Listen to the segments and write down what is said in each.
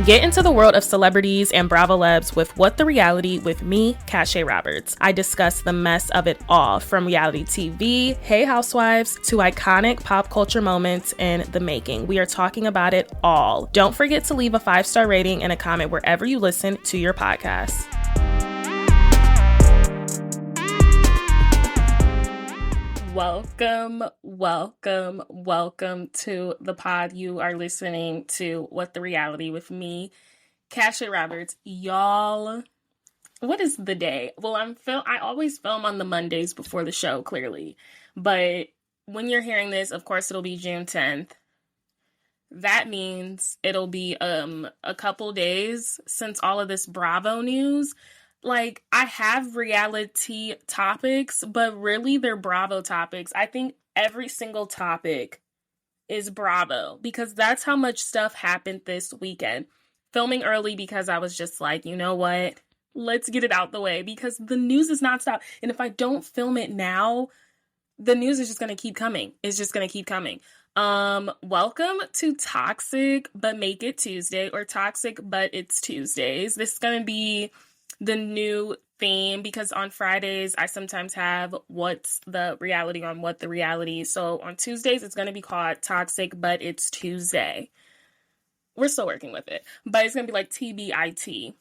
Get into the world of celebrities and Bravo Labs with What the Reality with me, Cache Roberts. I discuss the mess of it all, from reality TV, Hey Housewives, to iconic pop culture moments in the making. We are talking about it all. Don't forget to leave a 5-star rating and a comment wherever you listen to your podcast. Welcome to the pod. You are listening to What the Reality with me, Cache Roberts. Y'all, what is the day? Well, I always film on the Mondays before the show, clearly. But when you're hearing this, of course, it'll be June 10th. That means it'll be a couple days since all of this Bravo news. Like, I have reality topics, but really they're Bravo topics. I think every single topic is Bravo because that's how much stuff happened this weekend. Filming early because I was just like, you know what? Let's get it out the way because the news is nonstop. And if I don't film it now, the news is just going to keep coming. It's just going to keep coming. Welcome to Toxic But Make It Tuesday, or Toxic But It's Tuesdays. This is going to be the new theme because on Fridays I sometimes have What's the Reality on What the Reality. So on Tuesdays it's going to be called Toxic But It's Tuesday. We're still working with it, but it's going to be like TBIT.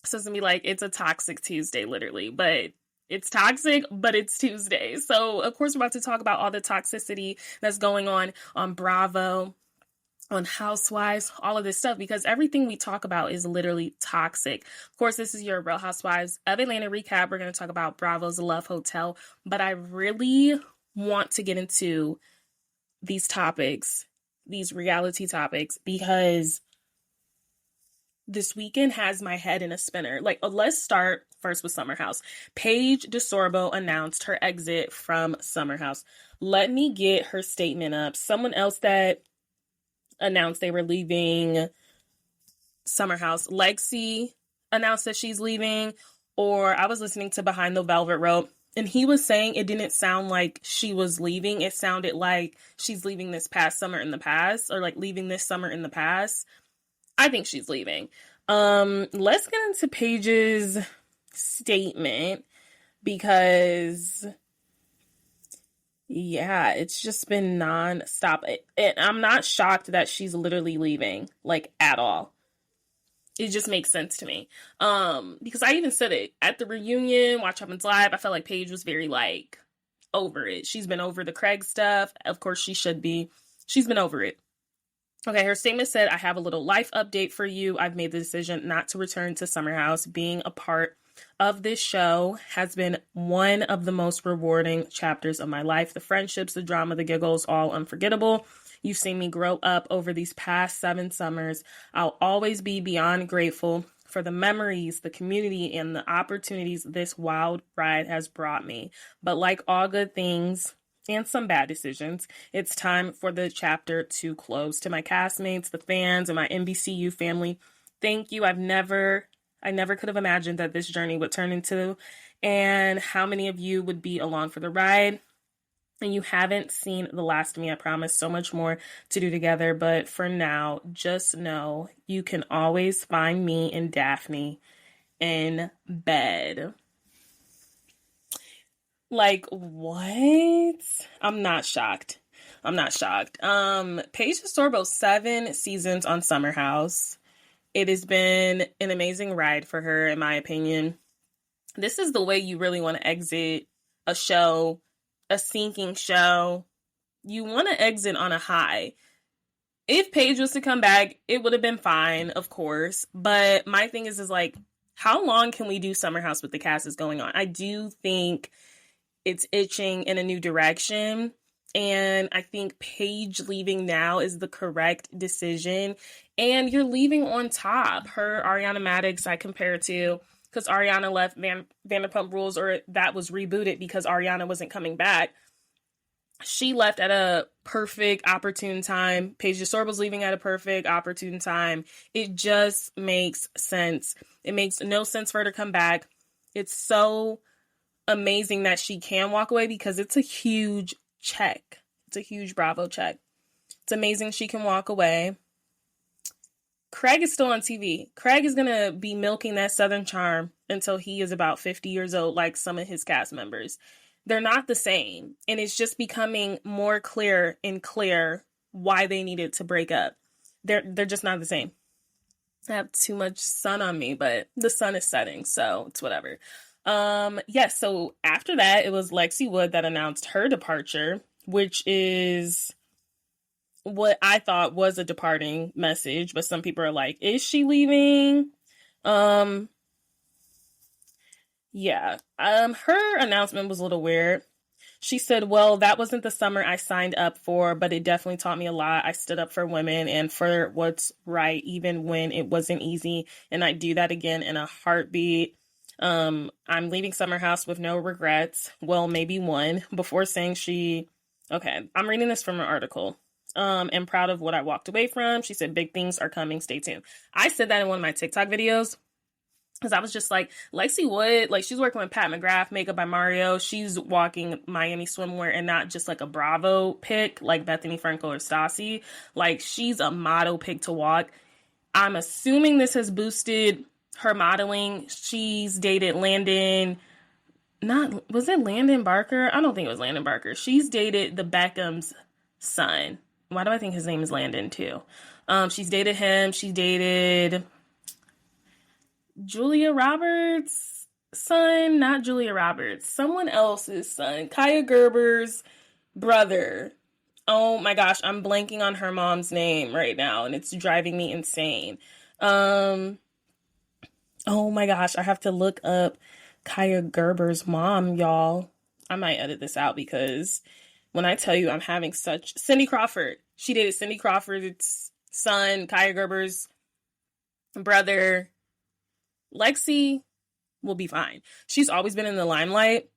So it's going to be like, it's a toxic Tuesday, literally, but it's toxic, but it's Tuesday. So of course we're about to talk about all the toxicity that's going on Bravo, on Housewives, all of this stuff, because everything we talk about is literally toxic. Of course, this is your Real Housewives of Atlanta recap. We're going to talk about Bravo's Love Hotel, but I really want to get into these topics, these reality topics, because this weekend has my head in a spinner. Like, let's start first with Summer House. Paige DeSorbo announced her exit from Summer House. Let me get her statement up. Someone else that announced they were leaving Summer House, Lexi, announced that she's leaving, or I was listening to Behind the Velvet Rope, and he was saying it didn't sound like she was leaving. It sounded like she's leaving this past summer in the past, or like leaving this summer in the past. I think she's leaving. Let's get into Paige's statement because yeah, it's just been nonstop. And I'm not shocked that she's literally leaving, like, at all. It just makes sense to me. Because I even said it at the reunion, Watch Happens Live. I felt like Paige was very, like, over it. She's been over the Craig stuff. Of course, she should be. She's been over it. Okay, her statement said, I have a little life update for you. I've made the decision not to return to Summer House. Being a part of this show has been one of the most rewarding chapters of my life. The friendships, the drama, the giggles, all unforgettable. You've seen me grow up over these past 7 summers. I'll always be beyond grateful for the memories, the community, and the opportunities this wild ride has brought me. But like all good things and some bad decisions, it's time for the chapter to close. To my castmates, the fans, and my NBCU family, thank you. I never could have imagined that this journey would turn into, and how many of you would be along for the ride. And you haven't seen the last of me, I promise. So much more to do together, but for now, just know you can always find me and Daphne in bed. Like, what? I'm not shocked. Paige DeSorbo, 7 seasons on Summer House. It has been an amazing ride for her, in my opinion. This is the way you really want to exit a show, a sinking show. You want to exit on a high. If Paige was to come back, it would have been fine, of course. But my thing is like, how long can we do Summer House with the cast is going on? I do think it's itching in a new direction. And I think Paige leaving now is the correct decision. And you're leaving on top. Her Ariana Madix, I compare to, because Ariana left Vanderpump Rules, or that was rebooted because Ariana wasn't coming back. She left at a perfect, opportune time. Paige DeSorbo's leaving at a perfect, opportune time. It just makes sense. It makes no sense for her to come back. It's so amazing that she can walk away because it's a huge check. It's a huge Bravo check. It's amazing she can walk away. Craig is still on TV. Craig is going to be milking that Southern charm until he is about 50 years old, like some of his cast members. They're not the same. And it's just becoming more clear and clear why they needed to break up. They're just not the same. I have too much sun on me, but the sun is setting, so it's whatever. Yes, so after that, it was Lexi Wood that announced her departure, which is what I thought was a departing message, but some people are like, is she leaving? Yeah. Her announcement was a little weird. She said, well, that wasn't the summer I signed up for, but it definitely taught me a lot. I stood up for women and for what's right, even when it wasn't easy. And I do that again in a heartbeat. I'm leaving Summer House with no regrets. Well, maybe one. Before saying okay, I'm reading this from an article. Am proud of what I walked away from. She said, big things are coming. Stay tuned. I said that in one of my TikTok videos. Because I was just like, Lexi Wood, like, she's working with Pat McGrath, Makeup by Mario. She's walking Miami swimwear and not just like a Bravo pick like Bethany Frankel or Stassi. Like, she's a model pick to walk. I'm assuming this has boosted her modeling. She's dated Landon. Was it Landon Barker? I don't think it was Landon Barker. She's dated the Beckham's son. Why do I think his name is Landon too? She's dated him. She dated Julia Roberts' son, not Julia Roberts, someone else's son, Kaya Gerber's brother. Oh my gosh, I'm blanking on her mom's name right now, and it's driving me insane. Oh my gosh, I have to look up Kaya Gerber's mom, y'all. I might edit this out because when I tell you I'm having Cindy Crawford. She dated Cindy Crawford's son, Kaya Gerber's brother. Lexi will be fine. She's always been in the limelight.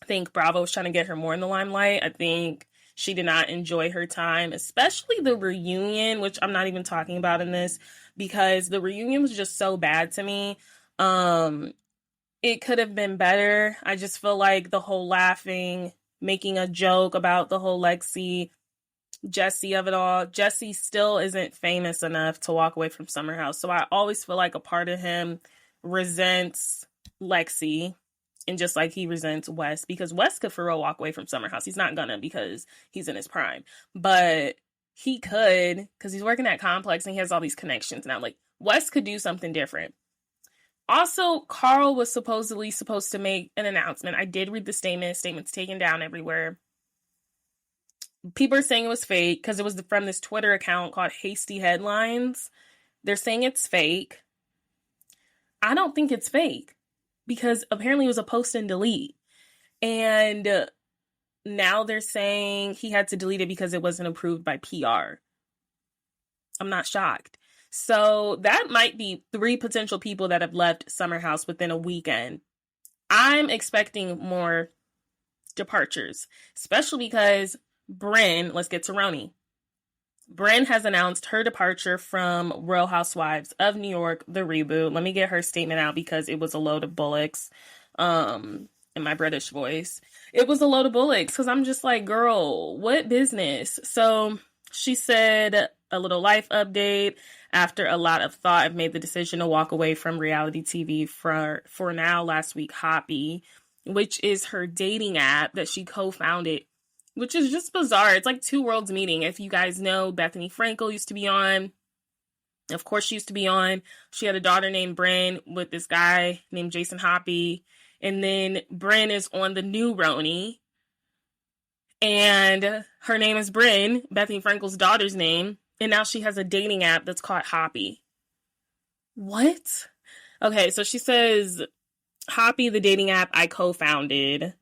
I think Bravo was trying to get her more in the limelight. I think she did not enjoy her time, especially the reunion, which I'm not even talking about in this because the reunion was just so bad to me. It could have been better. I just feel like the whole laughing, making a joke about the whole Jesse of it all. Jesse still isn't famous enough to walk away from Summer House. So I always feel like a part of him resents Lexi, and just like he resents Wes, because Wes could for real walk away from Summer House. He's not gonna because he's in his prime, but he could because he's working at Complex and he has all these connections now. Like, Wes could do something different. Also, Carl was supposed to make an announcement. I did read the statement's taken down everywhere. People are saying it was fake because it was from this Twitter account called Hasty Headlines. They're saying it's fake. I don't think it's fake because apparently it was a post and delete. And now they're saying he had to delete it because it wasn't approved by PR. I'm not shocked. So that might be 3 potential people that have left Summer House within a weekend. I'm expecting more departures, especially because Brynn, let's get to Roni. Brynn has announced her departure from Real Housewives of New York, the reboot. Let me get her statement out because it was a load of bullocks in my British voice. It was a load of bullocks because I'm just like, girl, what business? So she said a little life update. After a lot of thought, I've made the decision to walk away from reality TV for now. Last week, RHOBH, which is her dating app that she co-founded, which is just bizarre. It's like 2 worlds meeting. If you guys know, Bethany Frankel used to be on. Of course, she used to be on. She had a daughter named Brynn with this guy named Jason Hoppy. And then Brynn is on the new Roni. And her name is Brynn, Bethany Frankel's daughter's name. And now she has a dating app that's called Hoppy. What? Okay, so she says, Hoppy, the dating app I co-founded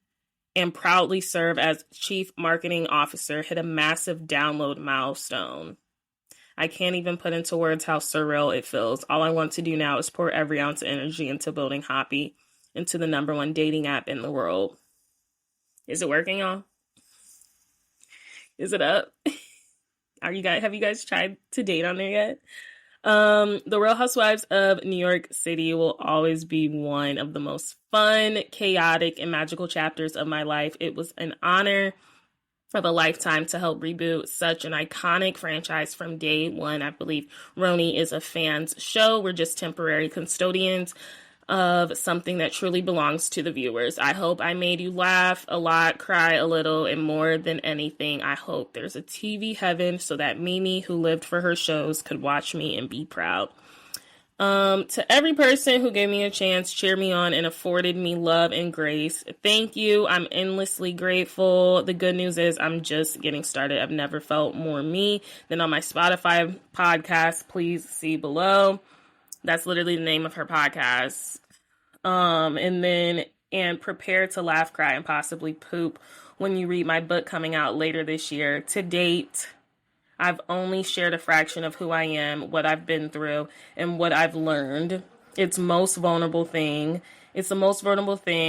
and proudly serve as chief marketing officer, hit a massive download milestone. I can't even put into words how surreal it feels. All I want to do now is pour every ounce of energy into building Hoppy into the #1 dating app in the world. Is it working, y'all? Is it up? Have you guys tried to date on there yet? The Real Housewives of New York City will always be one of the most fun, chaotic, and magical chapters of my life. It was an honor of a lifetime to help reboot such an iconic franchise from day one. I believe RHONY is a fan's show. We're just temporary custodians of something that truly belongs to the viewers. I hope I made you laugh a lot, cry a little, and more than anything, I hope there's a TV heaven so that Mimi, who lived for her shows, could watch me and be proud. To every person who gave me a chance, cheered me on, and afforded me love and grace, thank you. I'm endlessly grateful. The good news is I'm just getting started. I've never felt more me than on my Spotify podcast. Please see below. That's literally the name of her podcast. And prepare to laugh, cry, and possibly poop when you read my book coming out later this year. To date, I've only shared a fraction of who I am, what I've been through, and what I've learned. It's the most vulnerable thing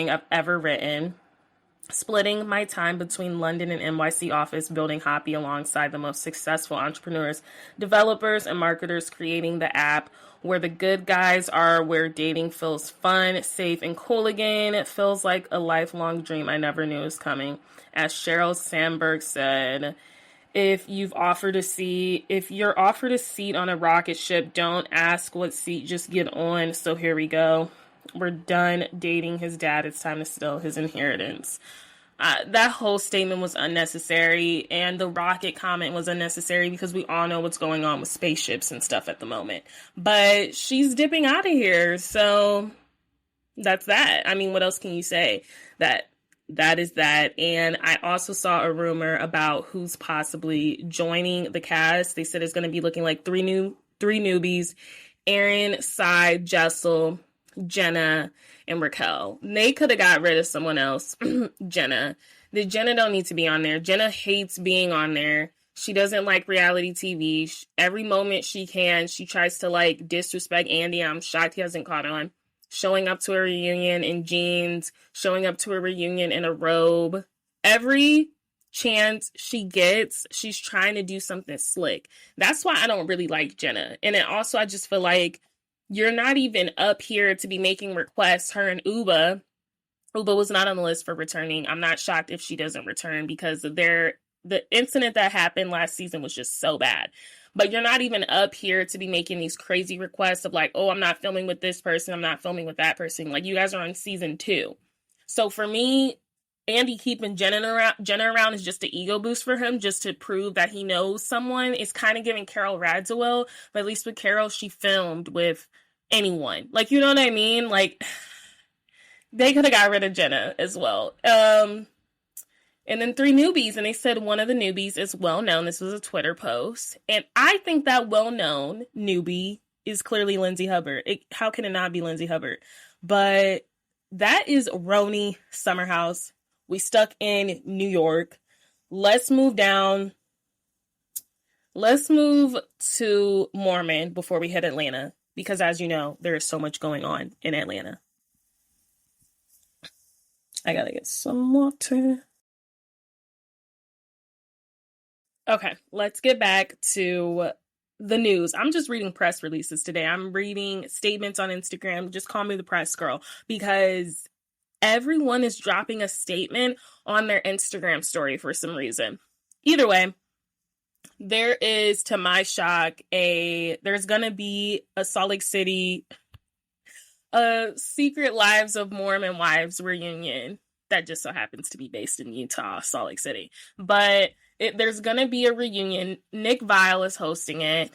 I've ever written. Splitting my time between London and NYC office, building Hoppy alongside the most successful entrepreneurs, developers, and marketers, creating the app where the good guys are, where dating feels fun, safe, and cool again. It feels like a lifelong dream I never knew was coming. As Sheryl Sandberg said, if you're offered a seat on a rocket ship, don't ask what seat, just get on. So here we go. We're done dating his dad. It's time to steal his inheritance. That whole statement was unnecessary, and the rocket comment was unnecessary because we all know what's going on with spaceships and stuff at the moment. But she's dipping out of here, so that's that. I mean, what else can you say? That is that. And I also saw a rumor about who's possibly joining the cast. They said it's going to be looking like three newbies: Aaron, Sai, Jessel, Jenna, and Raquel. They could have got rid of someone else. Jenna don't need to be on there. Jenna hates being on there. She doesn't like reality TV. Every moment she can, she tries to like disrespect Andy. I'm shocked he hasn't caught on. Showing up to a reunion in jeans, showing up to a reunion in a robe. Every chance she gets, she's trying to do something slick. That's why I don't really like Jenna. And then also I just feel like you're not even up here to be making requests. Her and Uba was not on the list for returning. I'm not shocked if she doesn't return because the incident that happened last season was just so bad. But you're not even up here to be making these crazy requests of like, oh, I'm not filming with this person, I'm not filming with that person. Like, you guys are on season 2. So for me, Andy keeping Jenna around is just an ego boost for him, just to prove that he knows someone. It's kind of giving Carol Radziwill, but at least with Carol, she filmed with anyone. Like, you know what I mean? Like, they could have got rid of Jenna as well. And then 3 newbies, and they said one of the newbies is well-known. This was a Twitter post. And I think that well-known newbie is clearly Lindsay Hubbard. How can it not be Lindsay Hubbard? But that is RHONY Summerhouse. We stuck in New York. Let's move down. Let's move to Mormon before we hit Atlanta. Because as you know, there is so much going on in Atlanta. I gotta get some water. Okay, let's get back to the news. I'm just reading press releases today. I'm reading statements on Instagram. Just call me the press girl, because everyone is dropping a statement on their Instagram story for some reason. Either way, there is, to my shock, there's going to be a Salt Lake City, a Secret Lives of Mormon Wives reunion that just so happens to be based in Utah, Salt Lake City. But there's going to be a reunion. Nick Viall is hosting it.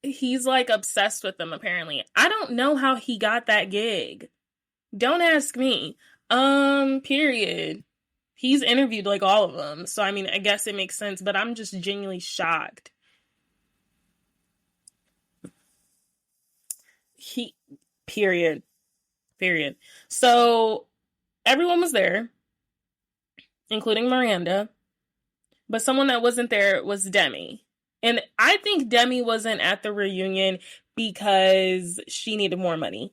He's like obsessed with them, apparently. I don't know how he got that gig. Don't ask me. Period. He's interviewed like all of them. So, I mean, I guess it makes sense, but I'm just genuinely shocked. Period. So, everyone was there, including Miranda, but someone that wasn't there was Demi. And I think Demi wasn't at the reunion because she needed more money.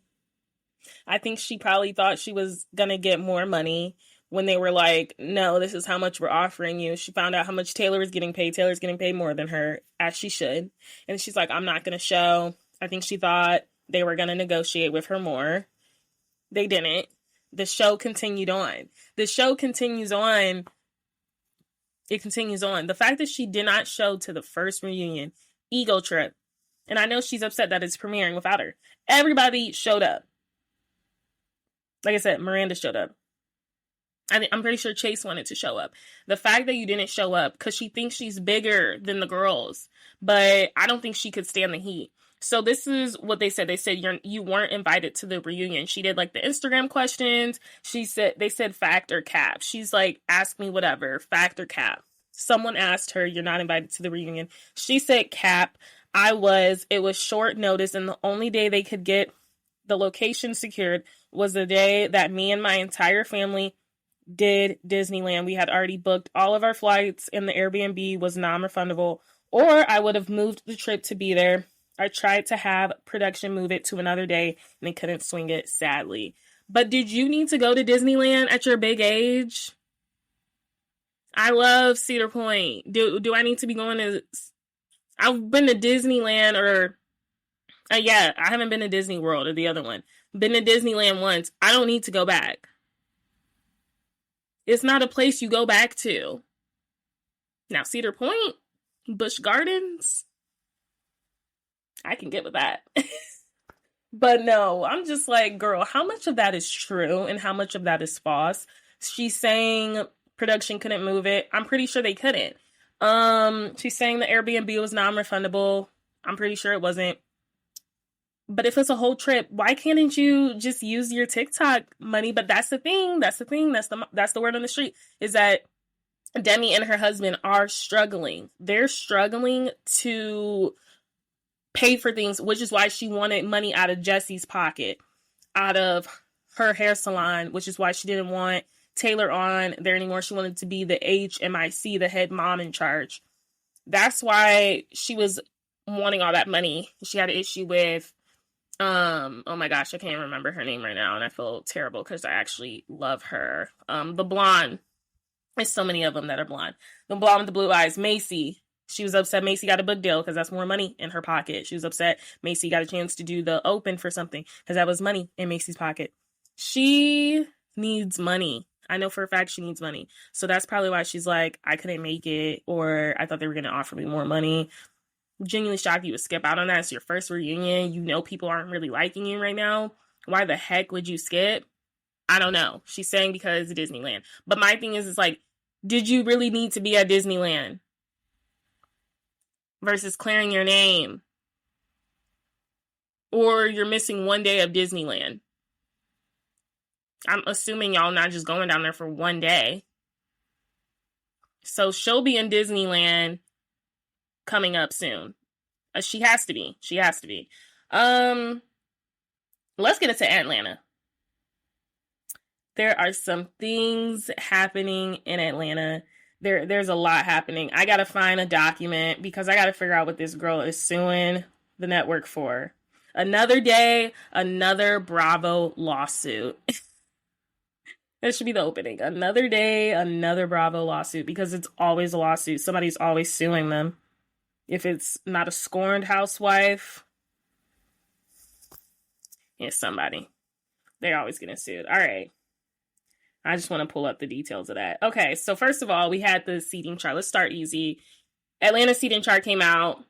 I think she probably thought she was going to get more money when they were like, no, this is how much we're offering you. She found out how much Taylor was getting paid. Taylor's getting paid more than her, as she should. And she's like, I'm not going to show. I think she thought they were going to negotiate with her more. They didn't. The show continued on. The show continues on. It continues on. The fact that she did not show to the first reunion, ego trip. And I know she's upset that it's premiering without her. Everybody showed up. Like I said, Miranda showed up. I'm pretty sure Chase wanted to show up. The fact that you didn't show up, because she thinks she's bigger than the girls. But I don't think she could stand the heat. So this is what they said. They said you weren't invited to the reunion. She did like the Instagram questions. They said fact or cap. She's like, ask me whatever, fact or cap. Someone asked her, you're not invited to the reunion. She said cap. It was short notice, and the only day they could get the location secured was the day that me and my entire family did Disneyland. We had already booked all of our flights, and the Airbnb was non-refundable, or I would have moved the trip to be there. I tried to have production move it to another day, and they couldn't swing it, sadly. But did you need to go to Disneyland at your big age? I love Cedar Point. Do I need to be going to... I've been to Disneyland I haven't been to Disney World or the other one. Been to Disneyland once. I don't need to go back. It's not a place you go back to. Now, Cedar Point, Busch Gardens, I can get with that. But no, I'm just like, girl, how much of that is true and how much of that is false? She's saying production couldn't move it. I'm pretty sure they couldn't. She's saying the Airbnb was non-refundable. I'm pretty sure it wasn't. But if it's a whole trip, why can't you just use your TikTok money? But that's the thing. That's the word on the street, is that Demi and her husband are struggling. They're struggling to pay for things, which is why she wanted money out of Jesse's pocket, out of her hair salon, which is why she didn't want Taylor on there anymore. She wanted to be the HMIC, the head mom in charge. That's why she was wanting all that money. She had an issue with, oh my gosh, I can't remember her name right now, and I feel terrible because I actually love her. The blonde. There's so many of them that are blonde. The blonde with the blue eyes, Macy. She was upset Macy got a book deal because that's more money in her pocket. She was upset Macy got a chance to do the open for something because that was money in Macy's pocket. She needs money. I know for a fact she needs money. So that's probably why she's like, I couldn't make it, or I thought they were going to offer me more money. Genuinely shocked you would skip out on that. It's your first reunion. You know people aren't really liking you right now. Why the heck would you skip? I don't know. She's saying because of Disneyland. But my thing is, it's like, did you really need to be at Disneyland? Versus clearing your name. Or you're missing one day of Disneyland. I'm assuming y'all not just going down there for one day. So she'll be in Disneyland coming up soon. She has to be. Let's get into Atlanta. There are some things happening in Atlanta. There's a lot happening. I gotta find a document because I gotta figure out what this girl is suing the network for. Another day, another Bravo lawsuit. That should be the opening. Another day, another Bravo lawsuit, because it's always a lawsuit. Somebody's always suing them. If it's not a scorned housewife, it's somebody. They're always getting sued. All right. I just want to pull up the details of that. Okay, so first of all, we had the seating chart. Let's start easy. Atlanta seating chart came out.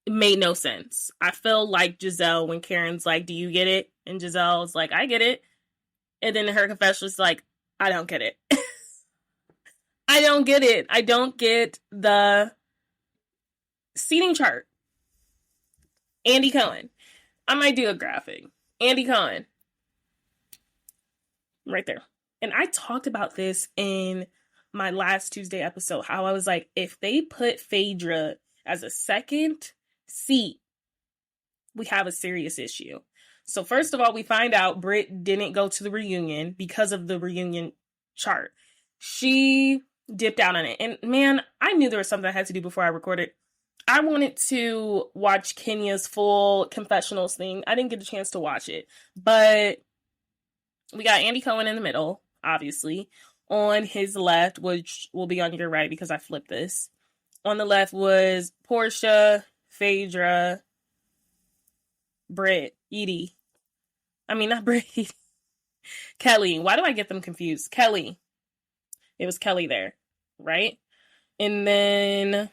It made no sense. I feel like Giselle when Karen's like, do you get it? And Giselle's like, I get it. And then her confession was like, I don't get it. I don't get it. I don't get the seating chart. Andy Cohen. I might do a graphic. Andy Cohen. Right there. And I talked about this in my last Tuesday episode, how I was like, if they put Phaedra as a second seat, we have a serious issue. So first of all, we find out Brit didn't go to the reunion because of the reunion chart. She dipped out on it. And man, I knew there was something I had to do before I recorded. I wanted to watch Kenya's full confessionals thing. I didn't get a chance to watch it. But we got Andy Cohen in the middle, obviously. On his left, which will be on your right because I flipped this. On the left was Portia, Phaedra, Brit Eady. I mean, not Brit Eady. Kelly. Why do I get them confused? Kelly. It was Kelly there, right? And then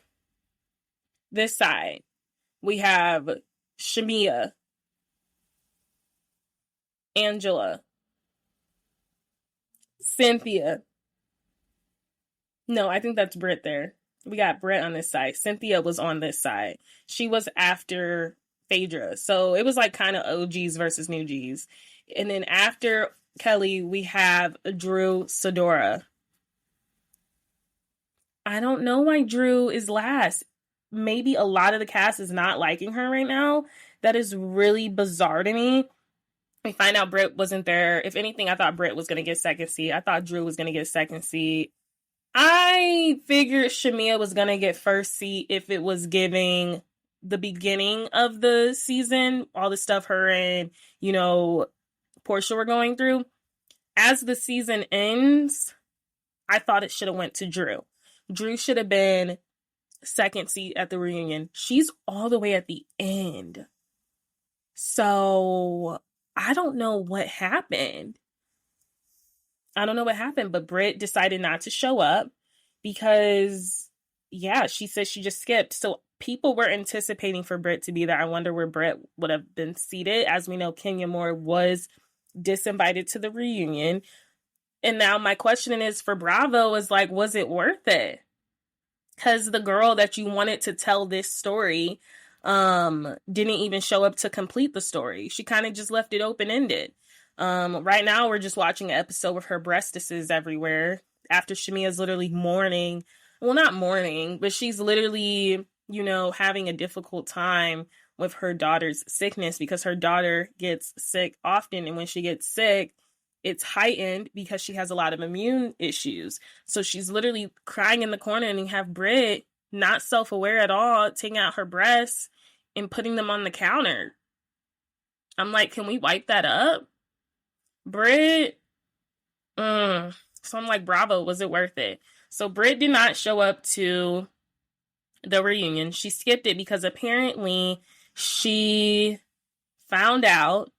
this side, we have Shamia, Angela, Cynthia. No, I think that's Brit there. We got Brit on this side. Cynthia was on this side. She was after Phaedra. So it was like kind of OGs versus new Gs. And then after Kelly, we have Drew Sidora. I don't know why Drew is last. Maybe a lot of the cast is not liking her right now. That is really bizarre to me. We find out Brit wasn't there. If anything, I thought Brit was going to get second seat. I thought Drew was going to get second seat. I figured Shamia was going to get first seat if it was giving the beginning of the season, all the stuff her and, Portia were going through. As the season ends, I thought it should have went to Drew. Drew should have been second seat at the reunion. She's all the way at the end. So I don't know what happened. But Brit decided not to show up because, she said she just skipped. So people were anticipating for Brit to be there. I wonder where Brit would have been seated. As we know, Kenya Moore was disinvited to the reunion. And now my question is for Bravo is like, was it worth it? Because the girl that you wanted to tell this story didn't even show up to complete the story. She kind of just left it open-ended. Right now, we're just watching an episode with her breastises everywhere after Shamia's literally mourning. Well, not mourning, but she's literally, having a difficult time with her daughter's sickness because her daughter gets sick often. And when she gets sick, it's heightened because she has a lot of immune issues. So she's literally crying in the corner, and you have Brit, not self-aware at all, taking out her breasts and putting them on the counter. I'm like, can we wipe that up? Brit, so I'm like, Bravo, was it worth it? So Brit did not show up to the reunion. She skipped it because apparently she found out,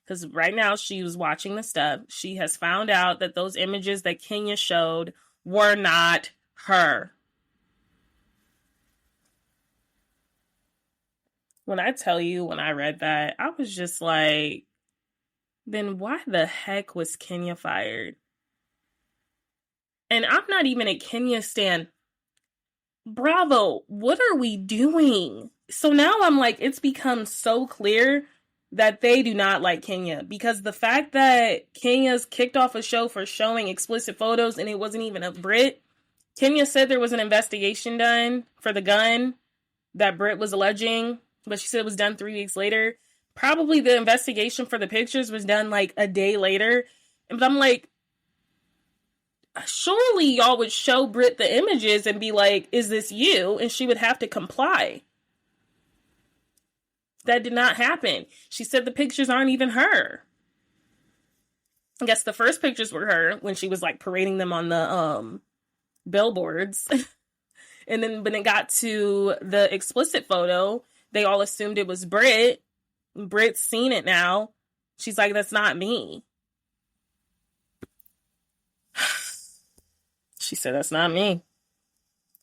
because right now she was watching the stuff, she has found out that those images that Kenya showed were not her. When I tell you, when I read that, I was just like, then why the heck was Kenya fired? And I'm not even a Kenya stan. Bravo, what are we doing? So now I'm like, it's become so clear that they do not like Kenya, because the fact that Kenya's kicked off a show for showing explicit photos and it wasn't even a Brit. Kenya said there was an investigation done for the gun that Brit was alleging, but she said it was done 3 weeks later. Probably the investigation for the pictures was done like a day later. But I'm like, surely y'all would show Brit the images and be like, is this you? And she would have to comply. That did not happen. She said the pictures aren't even her. I guess the first pictures were her when she was like parading them on the billboards. And then when it got to the explicit photo, they all assumed it was Brit. Brit's seen it now. She's like, that's not me. She said, that's not me.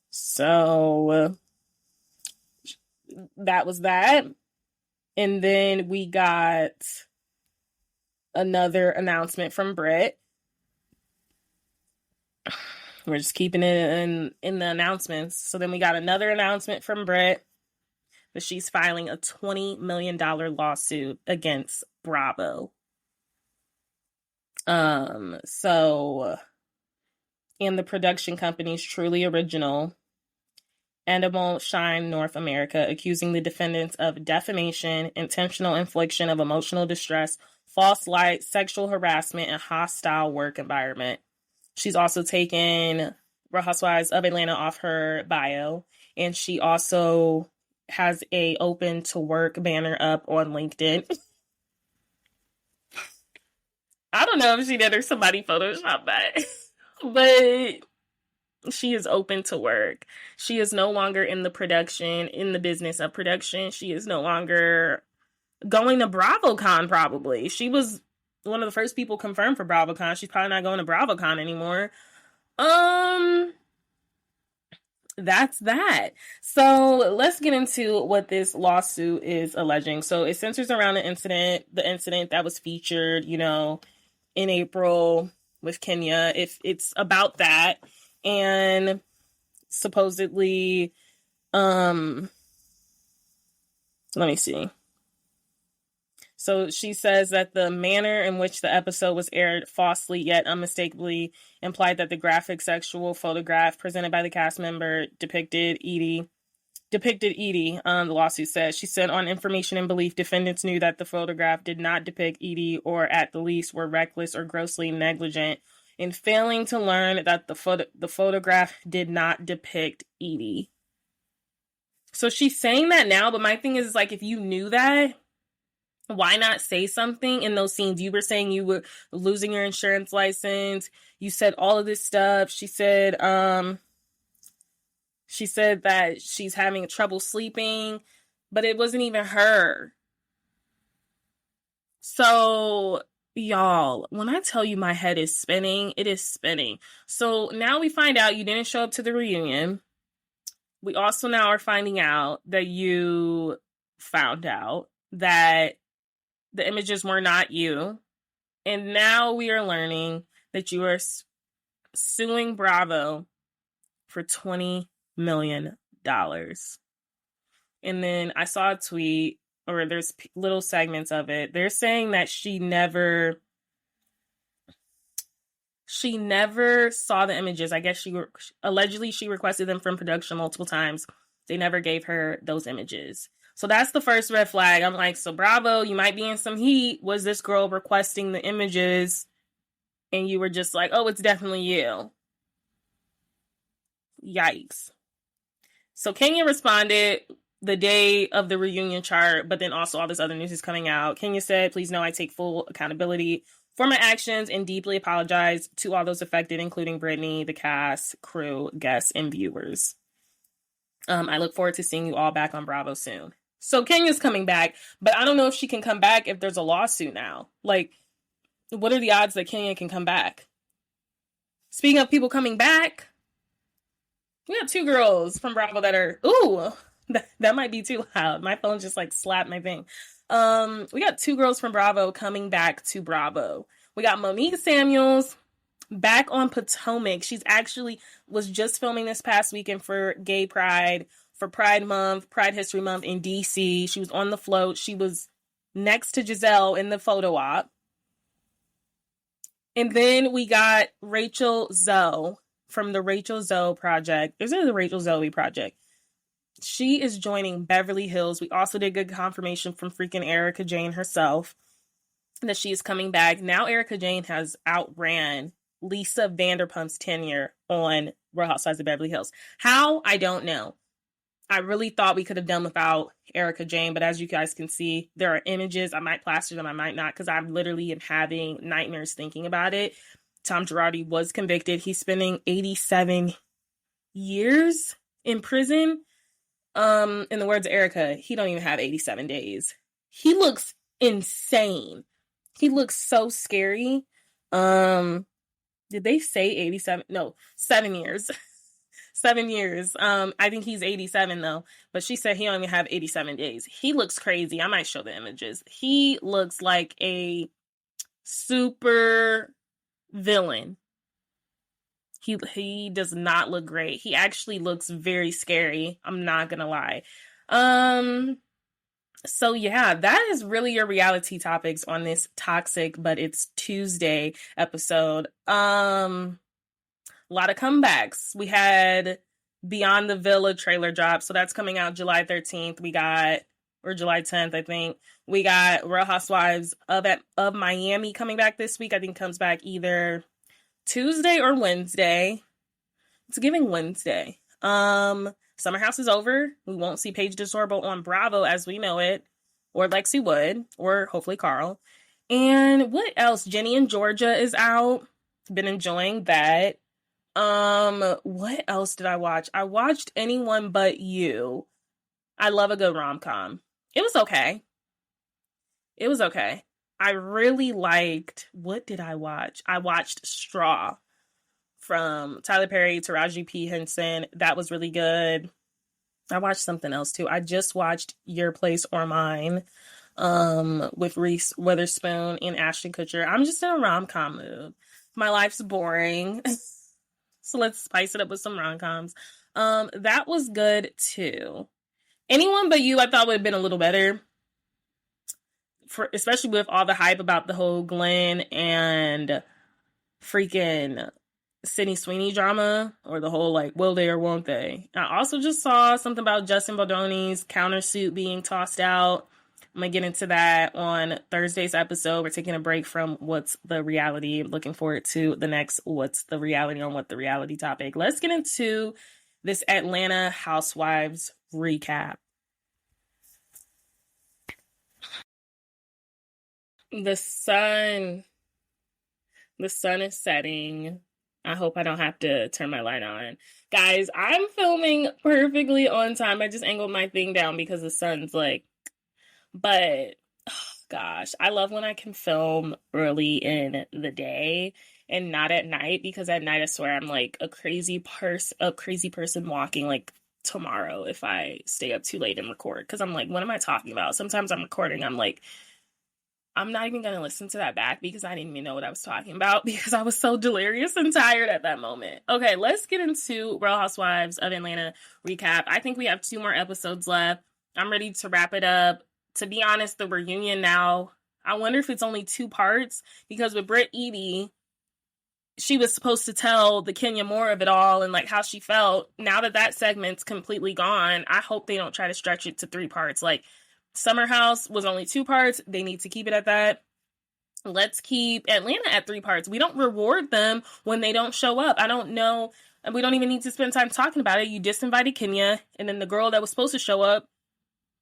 So that was that. And then we got another announcement from Brit. We're just keeping it in the announcements. So then we got another announcement from Brit that she's filing a $20 million lawsuit against Bravo. So, and the production company's Truly Original and It Won't Shine North America, accusing the defendants of defamation, intentional infliction of emotional distress, false light, sexual harassment, and hostile work environment. She's also taken Real Housewives of Atlanta off her bio, and she also has a open to work banner up on LinkedIn. I don't know if she did or somebody photoshopped that, but she is open to work. She is no longer in the business of production. She is no longer going to BravoCon, probably. She was one of the first people confirmed for BravoCon. She's probably not going to BravoCon anymore. That's that. So let's get into what this lawsuit is alleging. So it centers around the incident that was featured, in April with Kenya. If it's about that, and supposedly, let me see. So she says that the manner in which the episode was aired falsely yet unmistakably implied that the graphic sexual photograph presented by the cast member depicted Eady. The lawsuit says. She said, on information and belief, defendants knew that the photograph did not depict Eady, or at the least were reckless or grossly negligent in failing to learn that the photograph did not depict Eady. So she's saying that now, but my thing is, like, if you knew that, why not say something in those scenes? You were saying you were losing your insurance license. You said all of this stuff. She said that she's having trouble sleeping, but it wasn't even her. So, y'all, when I tell you my head is spinning, it is spinning. So now we find out you didn't show up to the reunion. We also now are finding out that you found out that the images were not you. And now we are learning that you are suing Bravo for $20 million. And then I saw a tweet, or there's little segments of it. They're saying that she never saw the images. I guess allegedly she requested them from production multiple times. They never gave her those images. So that's the first red flag. I'm like, so Bravo, you might be in some heat. Was this girl requesting the images and you were just like, oh, it's definitely you? Yikes. So Kenya responded the day of the reunion chart, but then also all this other news is coming out. Kenya said, please know I take full accountability for my actions and deeply apologize to all those affected, including Brittany, the cast, crew, guests, and viewers. I look forward to seeing you all back on Bravo soon. So Kenya's coming back, but I don't know if she can come back if there's a lawsuit now. Like, what are the odds that Kenya can come back? Speaking of people coming back, we got 2 girls from Bravo that are, that might be too loud. My phone just like slapped my thing. We got 2 girls from Bravo coming back to Bravo. We got Monique Samuels back on Potomac. She's actually was just filming this past weekend for Gay Pride, for Pride Month, Pride History Month in DC. She was on the float. She was next to Giselle in the photo op. And then we got Rachel Zoe from the Rachel Zoe Project. This is the Rachel Zoe Project. She is joining Beverly Hills. We also did good confirmation from freaking Erica Jane herself that she is coming back. Now Erica Jane has outran Lisa Vanderpump's tenure on Real Housewives of Beverly Hills. How? I don't know. I really thought we could have done without Erica Jane, but as you guys can see, there are images. I might plaster them, I might not, because I literally am having nightmares thinking about it. Tom Girardi was convicted. He's spending 87 years in prison. In the words of Erica, he don't even have 87 days. He looks insane. He looks so scary. Did they say 87? No, 7 years. 7 years. I think he's 87 though, but she said he only have 87 days. He looks crazy. I might show the images. He looks like a super villain. He does not look great. He actually looks very scary. I'm not gonna lie. So yeah, that is really your reality topics on this Toxic But It's Tuesday episode. A lot of comebacks. We had Beyond the Villa trailer drop, so that's coming out July 13th. Or July 10th, I think. We got Real Housewives of Miami coming back this week. I think comes back either Tuesday or Wednesday. It's giving Wednesday. Summer House is over. We won't see Paige DeSorbo on Bravo as we know it, or Lexi Wood, or hopefully Carl. And what else? Jenny in Georgia is out. Been enjoying that. What else did I watch? I watched Anyone But You. I love a good rom-com. It was okay. I really liked, what did I watch? I watched Straw from Tyler Perry, Taraji P. Henson. That was really good. I watched something else too. I just watched Your Place or Mine with Reese Witherspoon and Ashton Kutcher. I'm just in a rom-com mood. My life's boring. So let's spice it up with some rom-coms. That was good too. Anyone But You I thought would have been a little better. Especially with all the hype about the whole Glenn and freaking Sydney Sweeney drama, or the whole like will they or won't they. I also just saw something about Justin Baldoni's countersuit being tossed out. I'm gonna get into that on Thursday's episode. We're taking a break from What's the Reality. Looking forward to the next What's the Reality on What the Reality topic. Let's get into this Atlanta Housewives recap. The sun is setting. I hope I don't have to turn my light on. Guys, I'm filming perfectly on time. I just angled my thing down because the sun's like, but oh gosh, I love when I can film early in the day and not at night, because at night I swear I'm like a crazy person walking like tomorrow if I stay up too late and record. Because I'm like, what am I talking about? Sometimes I'm recording, I'm like, I'm not even going to listen to that back because I didn't even know what I was talking about because I was so delirious and tired at that moment. Okay, let's get into Real Housewives of Atlanta recap. I think we have 2 more episodes left. I'm ready to wrap it up. To be honest, the reunion now, I wonder if it's only 2 parts, because with Brit Eady, she was supposed to tell the Kenya more of it all and like how she felt. Now that segment's completely gone, I hope they don't try to stretch it to 3 parts. Like, Summer House was only 2 parts. They need to keep it at that. Let's keep Atlanta at 3 parts. We don't reward them when they don't show up. I don't know. And we don't even need to spend time talking about it. You disinvited Kenya, and then the girl that was supposed to show up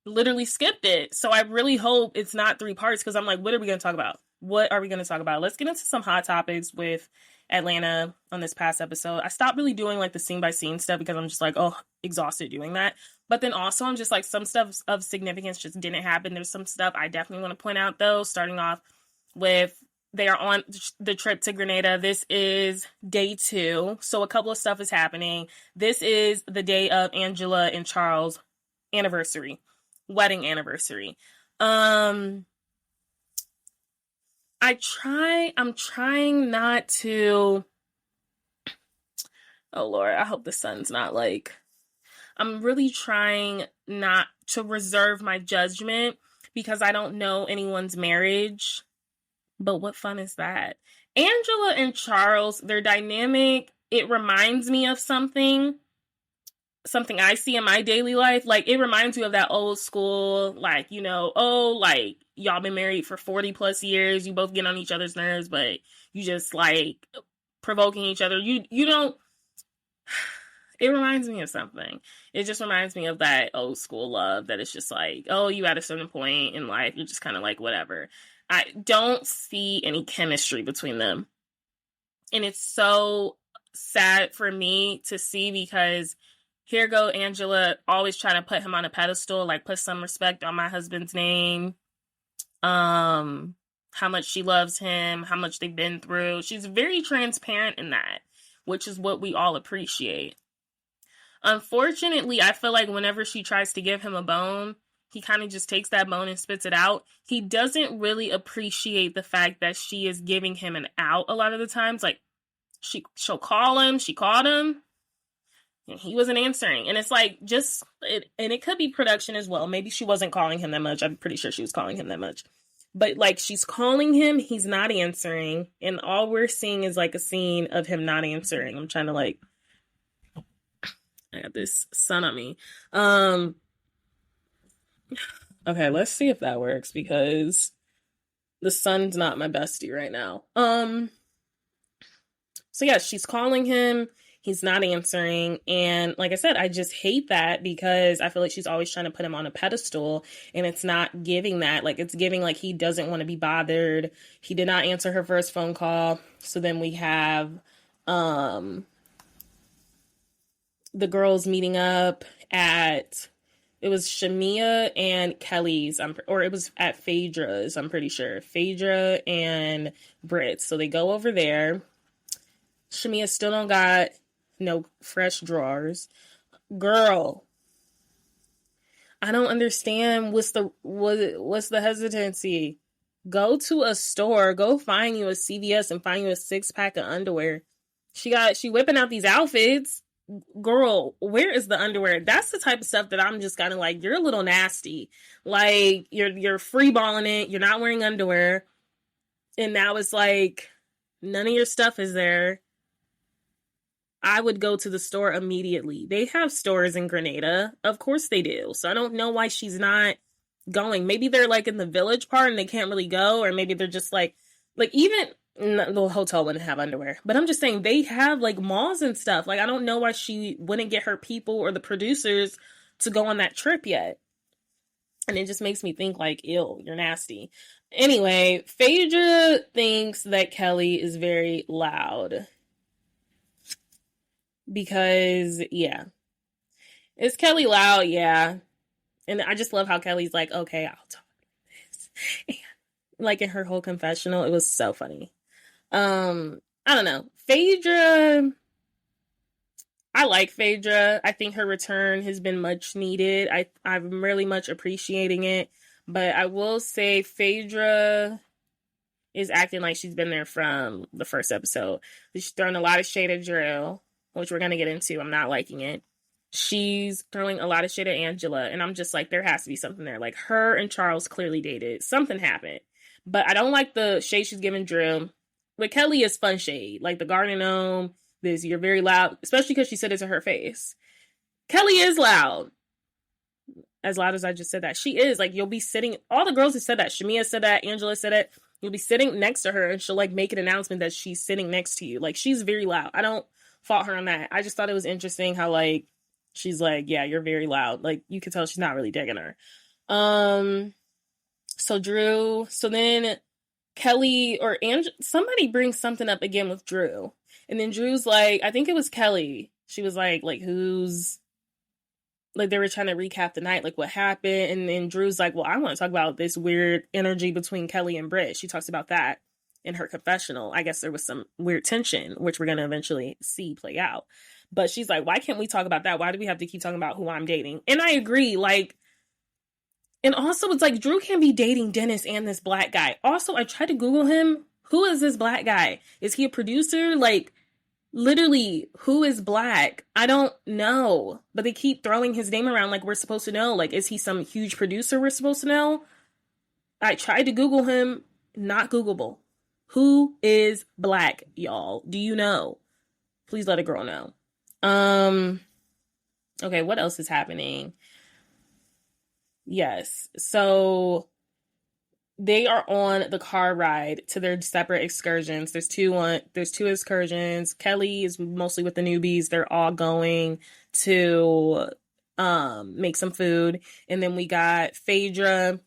literally skipped it. So I really hope it's not 3 parts, because I'm like, what are we going to talk about? What are we going to talk about? Let's get into some hot topics with Atlanta on this past episode. I stopped really doing like the scene by scene stuff because I'm just like, oh, exhausted doing that. But then also I'm just like, some stuff of significance just didn't happen. There's some stuff I definitely want to point out though, starting off with they are on the trip to Grenada. This is day 2. So a couple of stuff is happening. This is the day of Angela and Charles' wedding anniversary. I'm trying not to, oh Lord, I hope the sun's not like, I'm really trying not to reserve my judgment because I don't know anyone's marriage, but what fun is that? Angela and Charles, their dynamic, it reminds me of something I see in my daily life. Like, it reminds me of that old school, like, you know, oh, like, y'all been married for 40 plus years, you both get on each other's nerves, but you just like provoking each other. You don't, it reminds me of something. It just reminds me of that old school love that it's just like, oh, you at a certain point in life, you're just kind of like, whatever. I don't see any chemistry between them. And it's so sad for me to see, because here go Angela always trying to put him on a pedestal, like put some respect on my husband's name. How much she loves him, how much they've been through. She's very transparent in that, which is what we all appreciate. Unfortunately, I feel like whenever she tries to give him a bone, he kind of just takes that bone and spits it out. He doesn't really appreciate the fact that she is giving him an out a lot of the times. Like, she'll call him, she called him, and he wasn't answering. And it's like, and it could be production as well. Maybe she wasn't calling him that much. I'm pretty sure she was calling him that much. But like, she's calling him, he's not answering. And all we're seeing is like a scene of him not answering. I'm trying to like, I got this sun on me. Okay, let's see if that works, because the sun's not my bestie right now. So yeah, she's calling him, he's not answering, and like I said, I just hate that, because I feel like she's always trying to put him on a pedestal, and it's not giving that. Like, it's giving like he doesn't want to be bothered. He did not answer her first phone call. So then we have the girls meeting up at It was Shamia and Kelly's, or it was at Phaedra's, I'm pretty sure. Phaedra and Brit. So they go over there. Shamia still don't got no fresh drawers. Girl, I don't understand what's the hesitancy. Go to a store, go find you a CVS and find you a 6-pack of underwear. She whipping out these outfits. Girl, where is the underwear? That's the type of stuff that I'm just kind of like, you're a little nasty. Like, you're freeballing it. You're not wearing underwear. And now it's like, none of your stuff is there. I would go to the store immediately. They have stores in Grenada. Of course they do. So I don't know why she's not going. Maybe they're like in the village part and they can't really go. Or maybe they're just like even the hotel wouldn't have underwear. But I'm just saying they have like malls and stuff. Like, I don't know why she wouldn't get her people or the producers to go on that trip yet. And it just makes me think like, ew, you're nasty. Anyway, Phaedra thinks that Kelly is very loud. Because, yeah. Is Kelly loud? Yeah. And I just love how Kelly's like, okay, I'll talk this. And, like, in her whole confessional, it was so funny. I don't know. Phaedra, I like Phaedra. I think her return has been much needed. I'm really much appreciating it. But I will say Phaedra is acting like she's been there from the first episode. She's throwing a lot of shade at Drew, which we're going to get into. I'm not liking it. She's throwing a lot of shit at Angela, and I'm just like, there has to be something there. Like, her and Charles clearly dated. Something happened. But I don't like the shade she's giving Drew. But Kelly is fun shade. Like, the garden gnome, this, you're very loud, especially because she said it to her face. Kelly is loud. As loud as I just said that. She is. Like, you'll be sitting, all the girls have said that. Shamia said that. Angela said it. You'll be sitting next to her, and she'll, like, make an announcement that she's sitting next to you. Like, she's very loud. I don't fault her on that. I just thought it was interesting how, like, she's like, yeah, you're very loud. Like, you could tell she's not really digging her. So then Kelly or somebody brings something up again with Drew. And then Drew's like, I think it was Kelly. She was like who's, like, they were trying to recap the night, like, what happened. And then Drew's like, well, I want to talk about this weird energy between Kelly and Brit. She talks about that in her confessional. I guess there was some weird tension, which we're going to eventually see play out. But she's like, why can't we talk about that? Why do we have to keep talking about who I'm dating? And I agree, like, and also it's like, Drew can't be dating Dennis and this black guy. Also, I tried to Google him. Who is this black guy? Is he a producer? Like, literally, who is black? I don't know. But they keep throwing his name around like we're supposed to know. Like, is he some huge producer we're supposed to know? I tried to Google him. Not Googleable. Who is black, y'all? Do you know? Please let a girl know. Okay, what else is happening? Yes. So they are on the car ride to their separate excursions. There's two excursions. Kelly is mostly with the newbies. They're all going to make some food. And then we got Phaedra,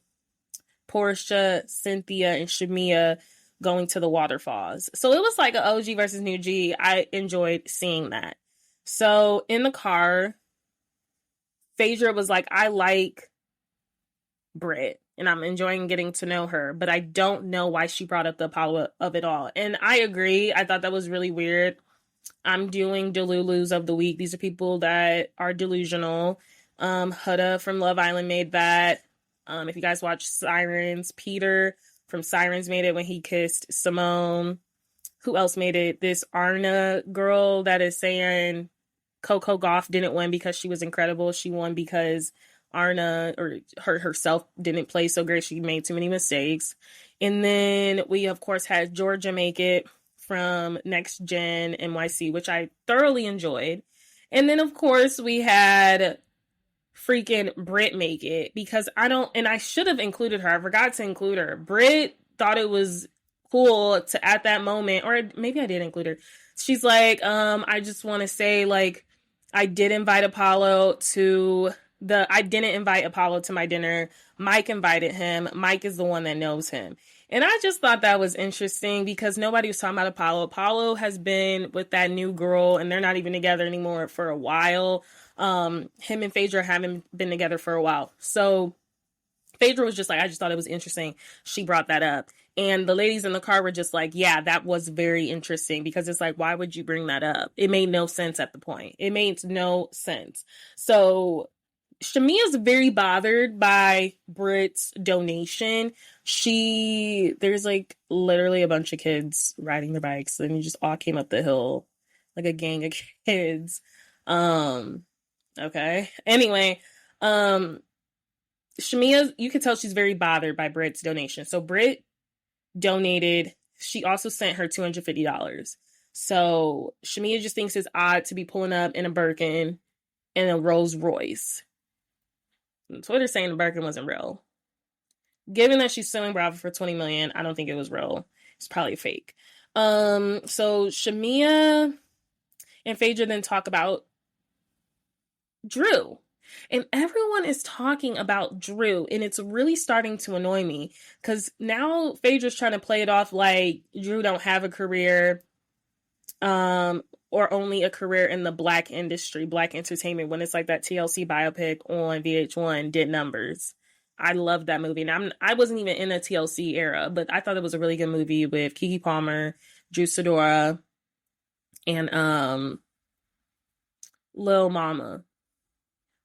Portia, Cynthia, and Shamia going to the waterfalls. So it was like an OG versus new G. I enjoyed seeing that. So in the car, Phaedra was like, I like Brit and I'm enjoying getting to know her, but I don't know why she brought up the Apollo of it all. And I agree. I thought that was really weird. I'm doing Delulus of the week. These are people that are delusional. Huda from Love Island made that. If you guys watch Sirens, Peter from Sirens made it when he kissed Simone. Who else made it? This Arna girl that is saying Coco Gauff didn't win because she was incredible. She won because Arna or herself didn't play so great. She made too many mistakes. And then we, of course, had Georgia make it from Next Gen NYC, which I thoroughly enjoyed. And then, of course, we had freaking Brit make it because I should have included her. I forgot to include her. Brit thought it was cool to, at that moment, or maybe I did include her. She's like, I just want to say, like, I didn't invite Apollo to my dinner. Mike invited him. Mike is the one that knows him. And I just thought that was interesting because nobody was talking about Apollo. Apollo has been with that new girl and they're not even together anymore for a while. Him and Phaedra haven't been together for a while. So Phaedra was just like, I just thought it was interesting. She brought that up. And the ladies in the car were just like, yeah, that was very interesting, because it's like, why would you bring that up? It made no sense at the point. It made no sense. So Shamia's very bothered by Brit's donation. There's like literally a bunch of kids riding their bikes, and you just all came up the hill like a gang of kids. Okay. Anyway, Shamia, you could tell she's very bothered by Brit's donation. So Brit donated. She also sent her $250. So Shamia just thinks it's odd to be pulling up in a Birkin and a Rolls Royce. Twitter's saying the Birkin wasn't real. Given that she's suing Bravo for $20 million, I don't think it was real. It's probably fake. So Shamia and Phaedra then talk about Drew. And everyone is talking about Drew, and it's really starting to annoy me, because now Phaedra's trying to play it off like Drew don't have a career, or only a career in the Black industry, Black entertainment, when it's like that TLC biopic on VH1 did numbers. I loved that movie. And I wasn't even in a TLC era, but I thought it was a really good movie with Keke Palmer, Drew Sidora, and Lil Mama.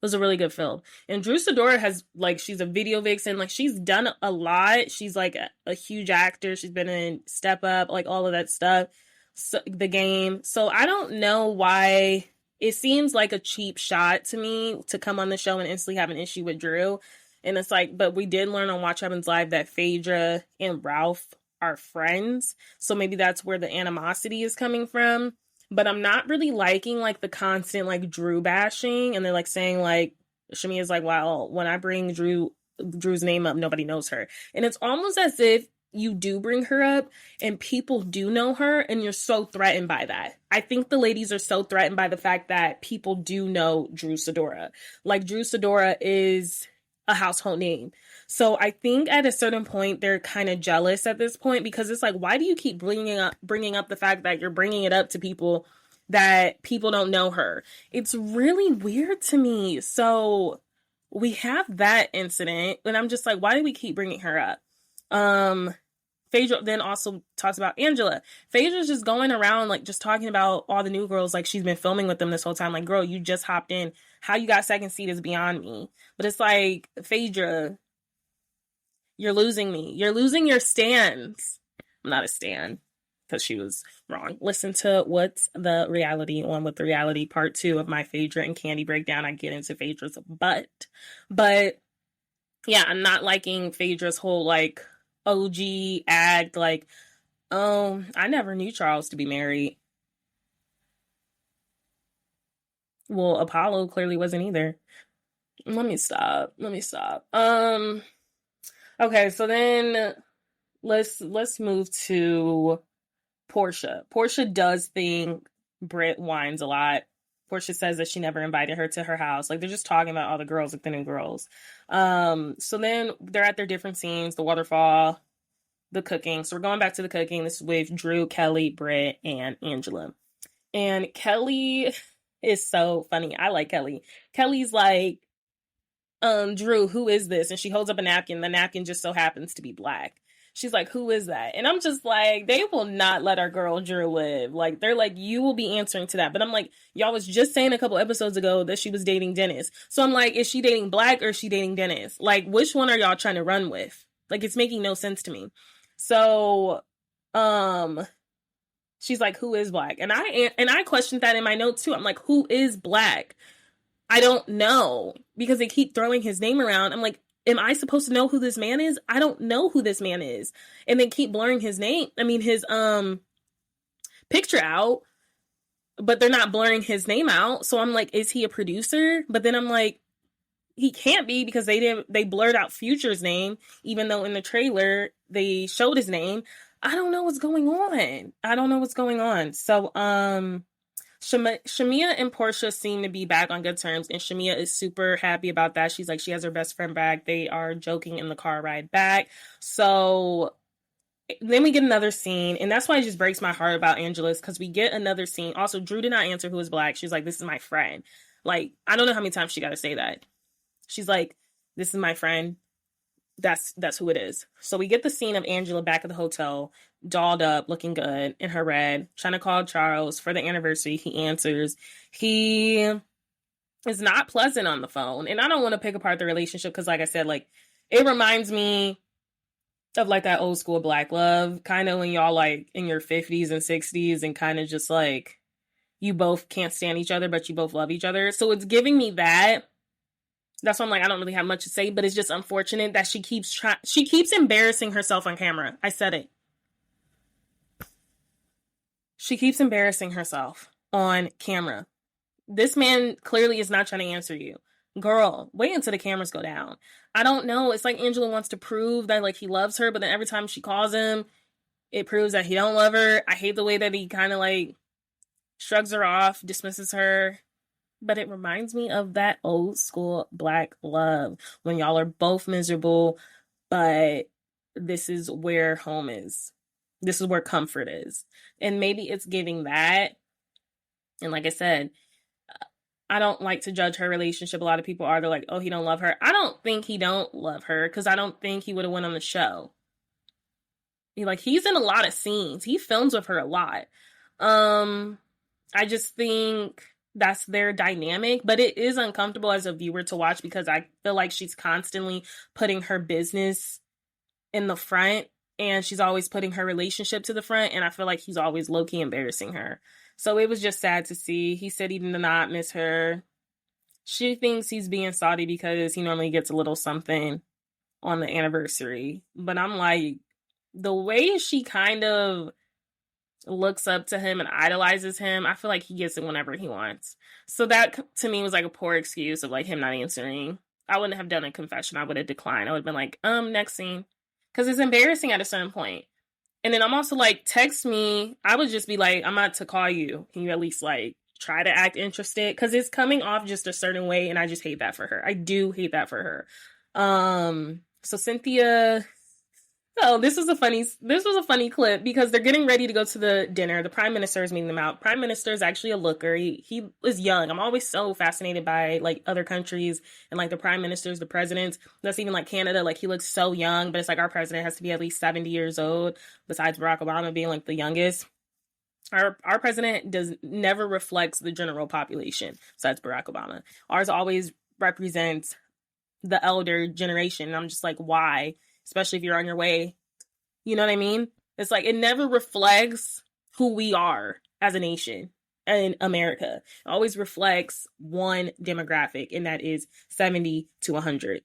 It was a really good film. And Drew Sidora has, like, she's a video vixen. Like, she's done a lot. She's, like, a huge actor. She's been in Step Up, like, all of that stuff. So, The Game. So, I don't know why it seems like a cheap shot to me to come on the show and instantly have an issue with Drew. And it's like, but we did learn on Watch Happens Live that Phaedra and Ralph are friends. So, maybe that's where the animosity is coming from. But I'm not really liking, like, the constant, like, Drew bashing. And they're, like, saying, like, Shamia's like, well, when I bring Drew's name up, nobody knows her. And it's almost as if you do bring her up and people do know her, and you're so threatened by that. I think the ladies are so threatened by the fact that people do know Drew Sidora. Like, Drew Sidora is a household name. So I think at a certain point, they're kind of jealous at this point, because it's like, why do you keep bringing up the fact that you're bringing it up to people that people don't know her? It's really weird to me. So we have that incident, and I'm just like, why do we keep bringing her up? Phaedra then also talks about Angela. Phaedra's just going around, like, just talking about all the new girls, like she's been filming with them this whole time. Like, girl, you just hopped in. How you got second seat is beyond me. But it's like, Phaedra, you're losing me. You're losing your stands. I'm not a stan, because she was wrong. Listen to What's the Reality on With the Reality, part 2 of my Phaedra and Candy breakdown. I get into Phaedra's butt. But yeah, I'm not liking Phaedra's whole, like, OG act, like, oh, I never knew Charles to be married. Well, Apollo clearly wasn't either. Let me stop. Okay, so then let's move to Portia. Portia does think Brit whines a lot. Portia says that she never invited her to her house. Like, they're just talking about all the girls, like the new girls. So then they're at their different scenes, the waterfall, the cooking. So we're going back to the cooking. This is with Drew, Kelly, Brit, and Angela. And Kelly is so funny. I like Kelly. Kelly's like, Drew, who is this? And she holds up a napkin. The napkin just so happens to be black. She's like, who is that? And I'm just like, they will not let our girl Drew live. Like, they're like, you will be answering to that. But I'm like, y'all was just saying a couple episodes ago that she was dating Dennis. So I'm like, is she dating Black or is she dating Dennis? Like, which one are y'all trying to run with? Like, it's making no sense to me. So, she's like, who is Black? And I questioned that in my notes too. I'm like, who is Black? I don't know, because they keep throwing his name around. I'm like, am I supposed to know who this man is? I don't know who this man is. And they keep blurring his picture out, but they're not blurring his name out. So I'm like, is he a producer? But then I'm like, he can't be, because they blurred out Future's name, even though in the trailer they showed his name. I don't know what's going on. So, Shamia and Portia seem to be back on good terms, and Shamia is super happy about that. She's like, she has her best friend back. They are joking in the car ride back. So then we get another scene, and that's why it just breaks my heart about Angela's, because we get another scene. Also, Drew did not answer who was Black. She's like, this is my friend. Like, I don't know how many times she got to say that. She's like, this is my friend. That's who it is. So we get the scene of Angela back at the hotel, dolled up, looking good in her red, trying to call Charles for the anniversary. He answers. He is not pleasant on the phone. And I don't want to pick apart the relationship because, like I said, like, it reminds me of like that old school Black love, kind of when y'all like in your 50s and 60s and kind of just like you both can't stand each other, but you both love each other. So it's giving me that. That's why I'm like, I don't really have much to say, but it's just unfortunate that she keeps embarrassing herself on camera. I said it. She keeps embarrassing herself on camera. This man clearly is not trying to answer you. Girl, wait until the cameras go down. I don't know. It's like Angela wants to prove that like he loves her, but then every time she calls him, it proves that he don't love her. I hate the way that he kind of like shrugs her off, dismisses her. But it reminds me of that old school Black love when y'all are both miserable, but this is where home is. This is where comfort is. And maybe it's giving that. And like I said, I don't like to judge her relationship. A lot of people are. They're like, oh, he don't love her. I don't think he don't love her because I don't think he would have went on the show. He's in a lot of scenes. He films with her a lot. I just think that's their dynamic, but it is uncomfortable as a viewer to watch because I feel like she's constantly putting her business in the front and she's always putting her relationship to the front, and I feel like he's always low-key embarrassing her. So it was just sad to see. He said he did not miss her. She thinks he's being salty because he normally gets a little something on the anniversary, but I'm like, the way she kind of looks up to him and idolizes him, I feel like he gets it whenever he wants. So that to me was like a poor excuse of like him not answering. I wouldn't have done a confession. I would have declined. I would have been like, next scene. Because it's embarrassing at a certain point. And then I'm also like, text me. I would just be like, I'm about to call you. Can you at least like try to act interested? Because it's coming off just a certain way, and I just hate that for her. I do hate that for her. So Cynthia. Oh, this was a funny clip because they're getting ready to go to the dinner. The prime minister is meeting them out. Prime minister is actually a looker. He is young. I'm always so fascinated by like other countries and like the prime ministers, the presidents. That's even like Canada. Like he looks so young, but it's like our president has to be at least 70 years old. Besides Barack Obama being like the youngest, our president never reflects the general population. Besides Barack Obama, ours always represents the elder generation. And I'm just like, why? Especially if you're on your way. You know what I mean? It's like, it never reflects who we are as a nation in America. It always reflects one demographic, and that is 70 to 100.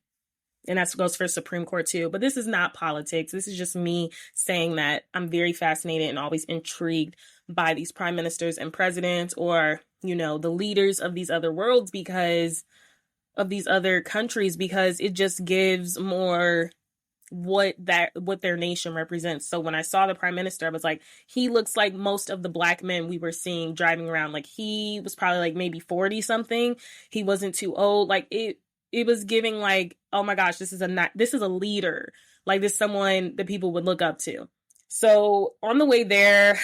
And that goes for Supreme Court too. But this is not politics. This is just me saying that I'm very fascinated and always intrigued by these prime ministers and presidents, or, you know, the leaders of these other worlds because of these other countries, because it just gives more what their nation represents. So when I saw the prime minister, I was like, he looks like most of the Black men we were seeing driving around. Like he was probably like maybe 40 something. He wasn't too old. Like it was giving like, oh my gosh, this is a leader. Like this is someone that people would look up to. So on the way there,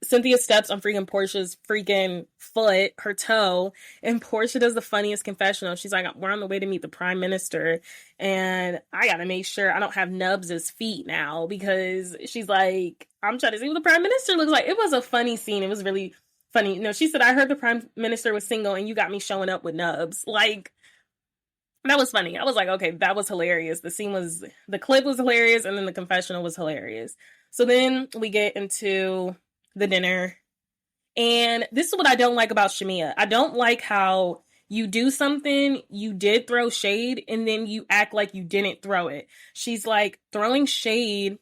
Cynthia steps on freaking Portia's freaking foot, her toe, and Portia does the funniest confessional. She's like, we're on the way to meet the prime minister, and I gotta make sure I don't have Nubs' feet now, because she's like, I'm trying to see what the prime minister looks like. It was a funny scene. It was really funny. No, she said, I heard the prime minister was single, and you got me showing up with Nubs. Like, that was funny. I was like, okay, that was hilarious. The clip was hilarious, and then the confessional was hilarious. So then we get into the dinner. And this is what I don't like about Shamia. I don't like how you do something, you did throw shade, and then you act like you didn't throw it. She's like throwing shade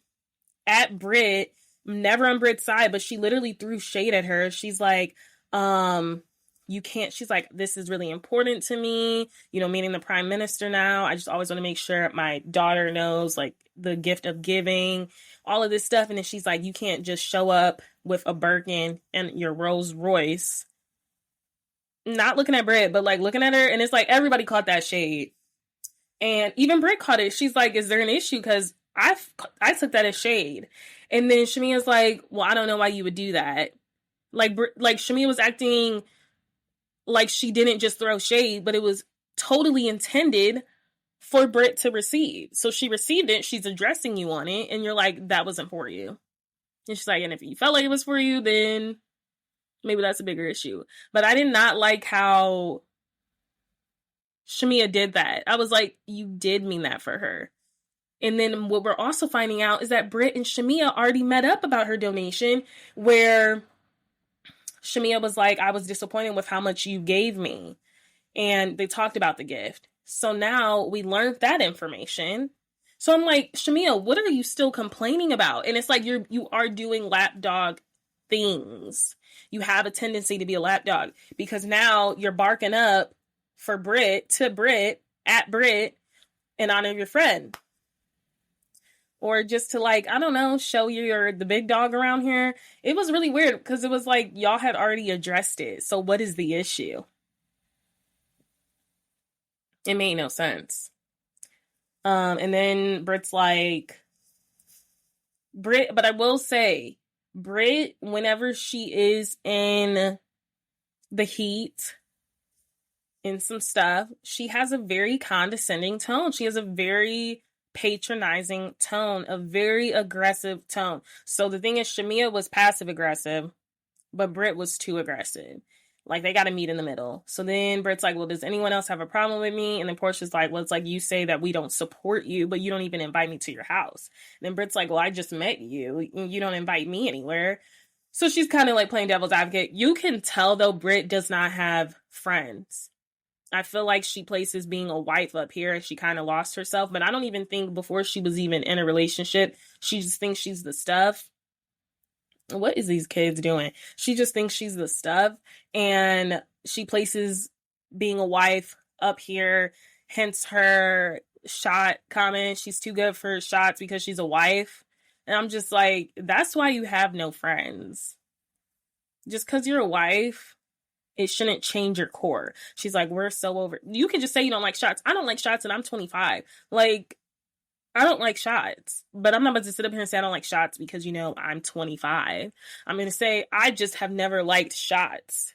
at Brit, never on Brit's side, but she literally threw shade at her. She's like, you can't, she's like, this is really important to me, you know, meeting the prime minister now. I just always want to make sure my daughter knows like the gift of giving, all of this stuff. And then she's like, you can't just show up with a Birkin and your Rolls Royce. Not looking at Brit, but like looking at her. And it's like, everybody caught that shade. And even Brit caught it. She's like, is there an issue? Because I took that as shade. And then Shamia's like, well, I don't know why you would do that. Like Shamia was acting like she didn't just throw shade, but it was totally intended for Brit to receive. So she received it, she's addressing you on it, and you're like, that wasn't for you. And she's like, and if you felt like it was for you, then maybe that's a bigger issue. But I did not like how Shamea did that. I was like, you did mean that for her. And then what we're also finding out is that Brit and Shamea already met up about her donation, where Shamea was like, I was disappointed with how much you gave me. And they talked about the gift. So now we learned that information. So I'm like, Shamea, what are you still complaining about? And it's like you are doing lapdog things. You have a tendency to be a lapdog because now you're barking up for Brit to Brit at Brit in honor of your friend. Or just to like, I don't know, show you're the big dog around here. It was really weird because it was like y'all had already addressed it. So what is the issue? It made no sense. And then Brit's like, Brit, but I will say, Brit, whenever she is in the heat, in some stuff, she has a very condescending tone. She has a very patronizing tone, a very aggressive tone. So the thing is, Shamea was passive aggressive, but Brit was too aggressive. Like, they got to meet in the middle. So then Brit's like, well, does anyone else have a problem with me? And then Portia's like, well, it's like you say that we don't support you, but you don't even invite me to your house. And then Brit's like, well, I just met you. You don't invite me anywhere. So she's kind of like playing devil's advocate. You can tell, though, Brit does not have friends. I feel like she places being a wife up here and she kind of lost herself. But I don't even think before she was even in a relationship, she just thinks she's the stuff. What is these kids doing? She just thinks she's the stuff, and she places being a wife up here, hence her shot comment. She's too good for shots because she's a wife. And I'm just like, that's why you have no friends. Just because you're a wife, it shouldn't change your core. She's like, we're so over. You can just say you don't like shots. I don't like shots and I'm 25. Like, I don't like shots, but I'm not about to sit up here and say I don't like shots because, you know, I'm 25. I'm going to say I just have never liked shots.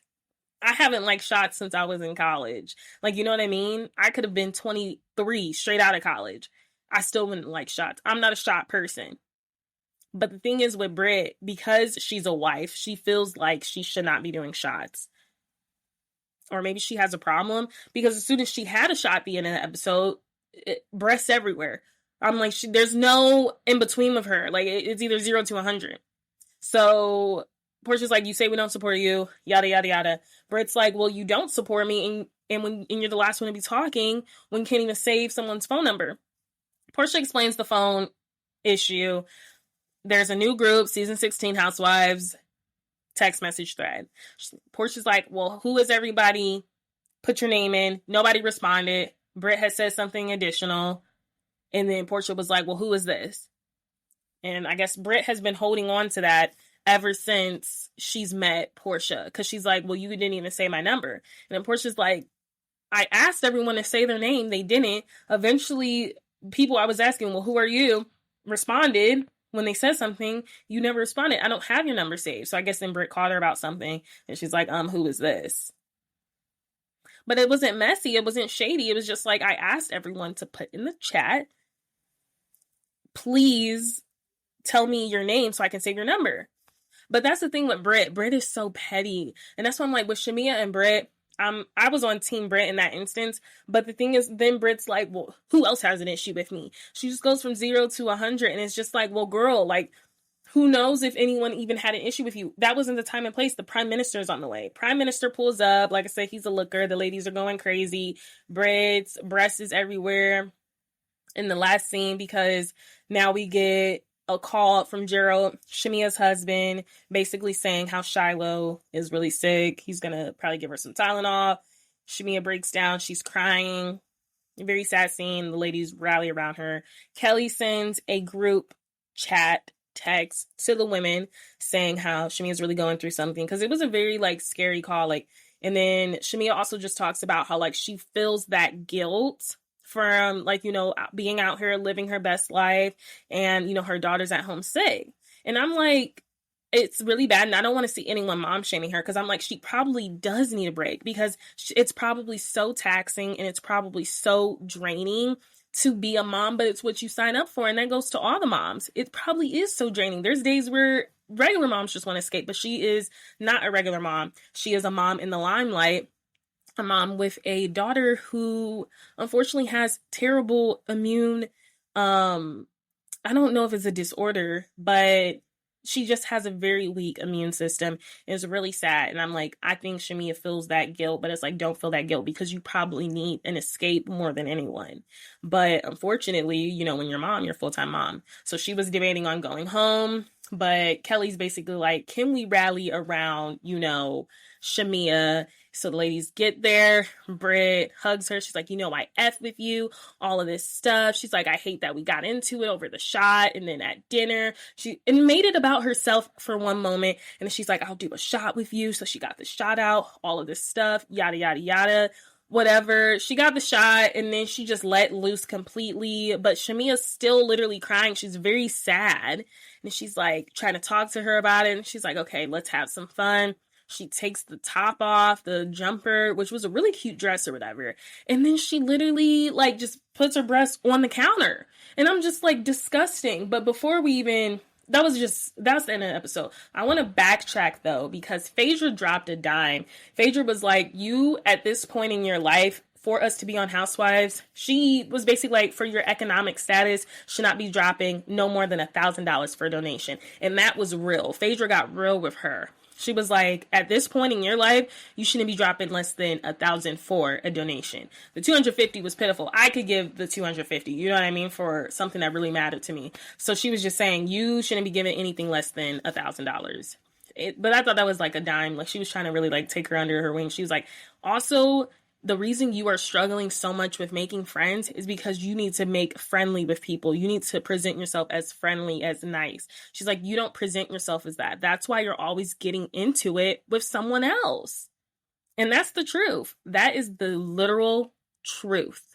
I haven't liked shots since I was in college. Like, you know what I mean? I could have been 23 straight out of college. I still wouldn't like shots. I'm not a shot person. But the thing is with Brit, because she's a wife, she feels like she should not be doing shots. Or maybe she has a problem because as soon as she had a shot at the end of the episode, breasts everywhere. I'm like, there's no in between with her. Like, it's either 0 to 100. So Portia's like, you say we don't support you, yada, yada, yada. Brit's like, well, you don't support me, and you're the last one to be talking when you can't even save someone's phone number. Portia explains the phone issue. There's a new group, season 16 Housewives, text message thread. Portia's like, well, who is everybody? Put your name in. Nobody responded. Brit has said something additional. And then Portia was like, well, who is this? And I guess Brit has been holding on to that ever since she's met Portia. Because she's like, well, you didn't even say my number. And then Portia's like, I asked everyone to say their name. They didn't. Eventually, people I was asking, well, who are you? Responded. When they said something, you never responded. I don't have your number saved. So I guess then Brit called her about something. And she's like, who is this? But it wasn't messy. It wasn't shady. It was just like, I asked everyone to put in the chat, please tell me your name so I can save your number. But that's the thing with Brit. Brit is so petty. And that's why I'm like, with Shamea and Brit, I was on Team Brit in that instance. But the thing is, then Brit's like, well, who else has an issue with me? She just goes from 0 to 100. And it's just like, well, girl, like, who knows if anyone even had an issue with you? That wasn't the time and place. The prime minister is on the way. Prime minister pulls up. Like I said, he's a looker. The ladies are going crazy. Brit's breast is everywhere in the last scene because now we get a call from Gerald, Shamea's husband, basically saying how Shiloh is really sick. He's going to probably give her some Tylenol. Shamea breaks down. She's crying. A very sad scene. The ladies rally around her. Kelly sends a group chat text to the women saying how Shamea's really going through something because it was a very like scary call. Like, and then Shamea also just talks about how like she feels that guilt from like, you know, being out here living her best life and, you know, her daughter's at home sick. And I'm like, it's really bad, and I don't want to see anyone mom shaming her, because I'm like, she probably does need a break, because it's probably so taxing and it's probably so draining to be a mom, but it's what you sign up for, and that goes to all the moms. It probably is so draining. There's days where regular moms just want to escape, but she is not a regular mom. She is a mom in the limelight, a mom with a daughter who unfortunately has terrible immune, I don't know if it's a disorder, but she just has a very weak immune system. It's really sad. And I'm like, I think Shamia feels that guilt, but it's like, don't feel that guilt, because you probably need an escape more than anyone. But unfortunately, you know, when you're mom, you're a full-time mom. So she was debating on going home, but Kelly's basically like, can we rally around, you know, Shamia? So the ladies get there. Brit hugs her. She's like, you know, I F with you, all of this stuff. She's like, I hate that we got into it over the shot. And then at dinner, she made it about herself for one moment. And then she's like, I'll do a shot with you. So she got the shot out, all of this stuff, yada, yada, yada, whatever. She got the shot, and then she just let loose completely. But Shamia's still literally crying. She's very sad. And she's like trying to talk to her about it. And she's like, okay, let's have some fun. She takes the top off, the jumper, which was a really cute dress or whatever. And then she literally like just puts her breast on the counter. And I'm just like, disgusting. But before we even, that's the end of the episode. I want to backtrack though, because Phaedra dropped a dime. Phaedra was like, you at this point in your life, for us to be on Housewives, she was basically like, for your economic status, should not be dropping no more than $1,000 for a donation. And that was real. Phaedra got real with her. She was like, at this point in your life, you shouldn't be dropping less than $1,000 for a donation. The $250 was pitiful. I could give the $250, you know what I mean, for something that really mattered to me. So she was just saying, you shouldn't be giving anything less than $1,000. But I thought that was like a dime. Like, she was trying to really like take her under her wing. She was like, also, the reason you are struggling so much with making friends is because you need to make friendly with people. You need to present yourself as friendly, as nice. She's like, you don't present yourself as that. That's why you're always getting into it with someone else. And that's the truth. That is the literal truth.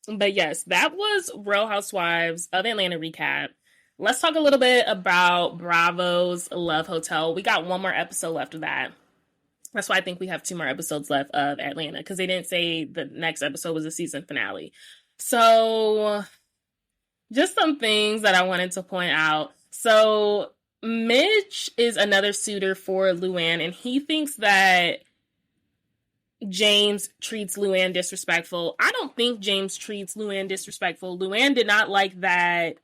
But yes, that was Real Housewives of Atlanta recap. Let's talk a little bit about Bravo's Love Hotel. We got one more episode left of that. That's why I think we have 2 more episodes left of Atlanta, because they didn't say the next episode was a season finale. So just some things that I wanted to point out. So Mitch is another suitor for Luann, and he thinks that James treats Luann disrespectful. I don't think James treats Luann disrespectful. Luann did not like that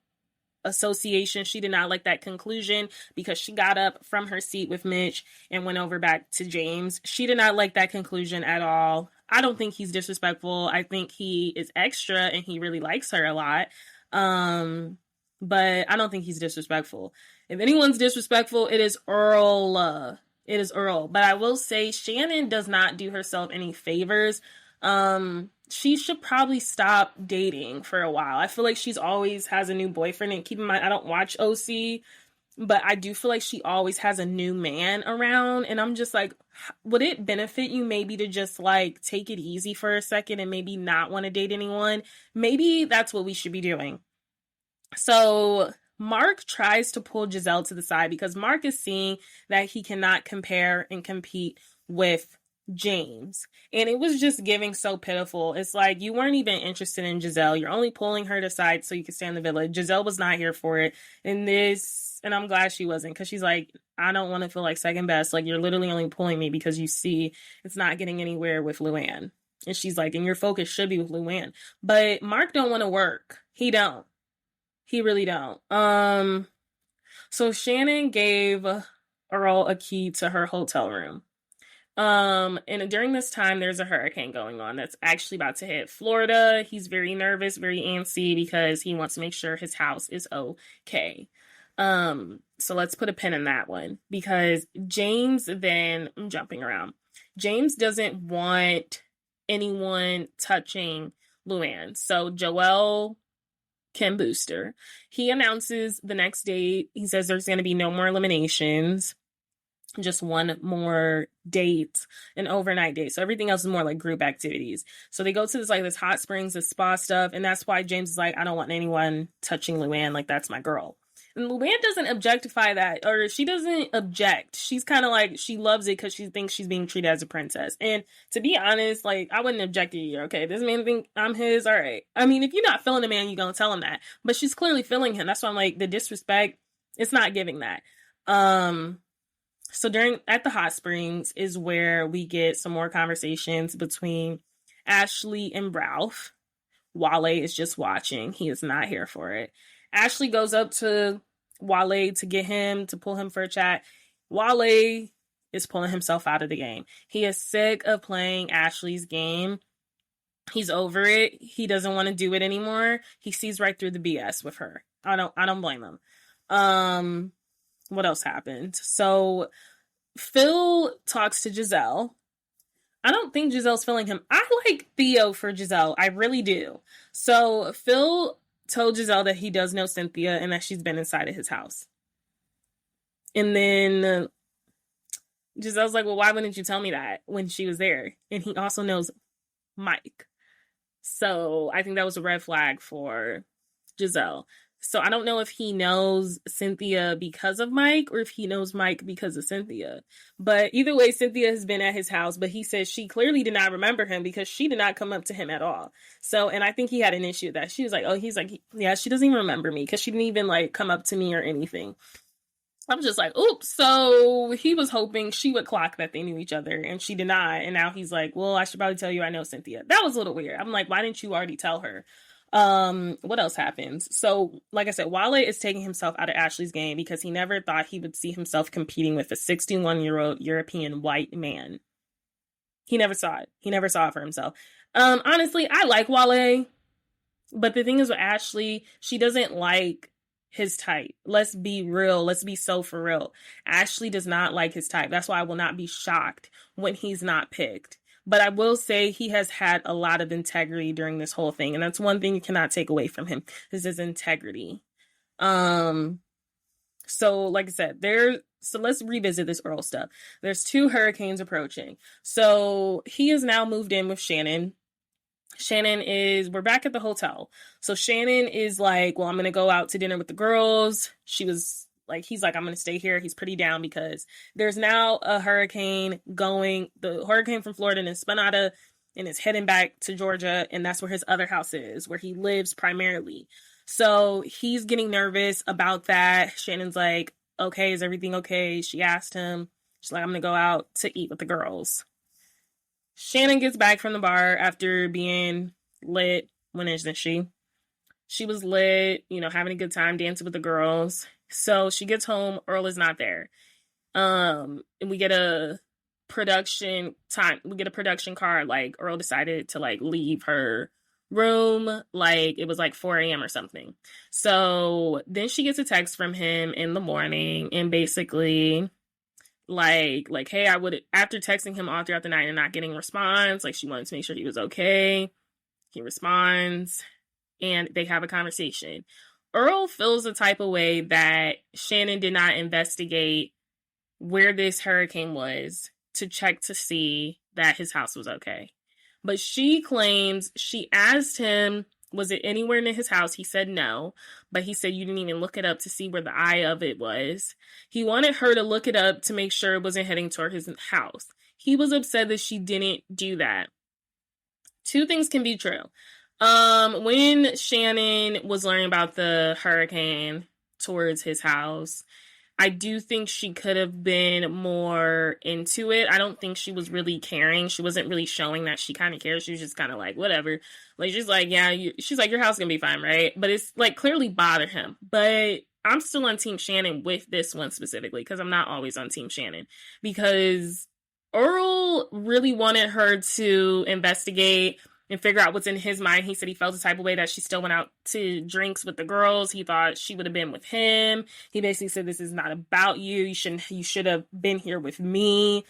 association. She did not like that conclusion, because she got up from her seat with Mitch and went over back to James. She did not like that conclusion at all. I don't think he's disrespectful. I think he is extra and he really likes her a lot. But I don't think he's disrespectful. If anyone's disrespectful, it is Earl. It is Earl. But I will say, Shannon does not do herself any favors. She should probably stop dating for a while. I feel like she's always has a new boyfriend, and keep in mind, I don't watch OC, but I do feel like she always has a new man around, and I'm just like, would it benefit you maybe to just like take it easy for a second and maybe not want to date anyone? Maybe that's what we should be doing. So Mark tries to pull Giselle to the side, because Mark is seeing that he cannot compare and compete with James. And it was just giving so pitiful. It's like, you weren't even interested in Giselle. You're only pulling her to side so you can stay in the village. Giselle was not here for it. And I'm glad she wasn't, because she's like, I don't want to feel like second best. Like, you're literally only pulling me because you see it's not getting anywhere with Luann. And she's like, and your focus should be with Luann. But Mark don't want to work. He don't. He really don't. So Shannon gave Earl a key to her hotel room. And during this time, there's a hurricane going on that's actually about to hit Florida. He's very nervous, very antsy, because he wants to make sure his house is okay. So let's put a pin in that one, because James, then I'm jumping around. James doesn't want anyone touching Luann. So Joel can boost her. He announces the next day, he says there's going to be no more eliminations. just one more date, an overnight date. So everything else is more like group activities. So they go to this hot springs, this spa stuff. And that's why James is like, I don't want anyone touching Luann. Like, that's my girl. And Luann doesn't objectify that, or she doesn't object. She's kind of like, she loves it because she thinks she's being treated as a princess. And to be honest, like, I wouldn't object either. Okay, this man think I'm his. All right. I mean, if you're not feeling the man, you're going to tell him that. But she's clearly feeling him. That's why I'm like, the disrespect, it's not giving that. So at the hot springs is where we get some more conversations between Ashley and Ralph. Wale is just watching. He is not here for it. Ashley goes up to Wale to get him, to pull him for a chat. Wale is pulling himself out of the game. He is sick of playing Ashley's game. He's over it. He doesn't want to do it anymore. He sees right through the BS with her. I don't blame him. What else happened? So Phil talks to Giselle. I don't think Giselle's feeling him. I like Theo for Giselle. I really do. So Phil told Giselle that he does know Cynthia and that she's been inside of his house. And then Giselle's like, well, why wouldn't you tell me that when she was there? And he also knows Mike. So I think that was a red flag for Giselle. So I don't know if he knows Cynthia because of Mike or if he knows Mike because of Cynthia. But either way, Cynthia has been at his house, but he says she clearly did not remember him because she did not come up to him at all. So, and I think he had an issue with that. She was like, oh, he's like, yeah, she doesn't even remember me because she didn't even like come up to me or anything. I'm just like, oops. So he was hoping she would clock that they knew each other and she did not. And now he's like, well, I should probably tell you I know Cynthia. That was a little weird. I'm like, why didn't you already tell her? What else happens? So, like I said, Wale is taking himself out of Ashley's game because he never thought he would see himself competing with a 61-year-old European white man. He never saw it. He never saw it for himself. Honestly, I like Wale, but the thing is with Ashley, she doesn't like his type. Let's be real. Let's be so for real. Ashley does not like his type. That's why I will not be shocked when he's not picked. But I will say he has had a lot of integrity during this whole thing. And that's one thing you cannot take away from him, is his integrity. So like I said, so let's revisit this Earl stuff. There's 2 hurricanes approaching. So he is now moved in with Shannon. We're back at the hotel. So Shannon is like, well, I'm going to go out to dinner with the girls. He's like, I'm going to stay here. He's pretty down because there's now a hurricane going, the hurricane from Florida and spun out of and is heading back to Georgia. And that's where his other house is, where he lives primarily. So he's getting nervous about that. Shannon's like, okay, is everything okay? She asked him. She's like, I'm going to go out to eat with the girls. Shannon gets back from the bar after being lit. When isn't she? She was lit, having a good time, dancing with the girls. So she gets home, Earl is not there. And we get a production card, like Earl decided to like leave her room, like it was like 4 a.m. or something. So then she gets a text from him in the morning and basically like, hey, after texting him all throughout the night and not getting a response, like she wanted to make sure he was okay. He responds and they have a conversation. Earl feels the type of way that Shannon did not investigate where this hurricane was to check to see that his house was okay. But she claims she asked him, was it anywhere near his house? He said no, but he said you didn't even look it up to see where the eye of it was. He wanted her to look it up to make sure it wasn't heading toward his house. He was upset that she didn't do that. 2 things can be true. When Shannon was learning about the hurricane towards his house, I do think she could have been more into it. I don't think she was really caring. She wasn't really showing that she kind of cares. She was just kind of like, whatever. Like, she's like, yeah, she's like, your house is going to be fine, right? But it's like clearly bothered him. But I'm still on Team Shannon with this one specifically because I'm not always on Team Shannon. Because Earl really wanted her to investigate and figure out what's in his mind. He said he felt the type of way that she still went out to drinks with the girls. He thought she would have been with him. He basically said, this is not about you. You should have been here with me.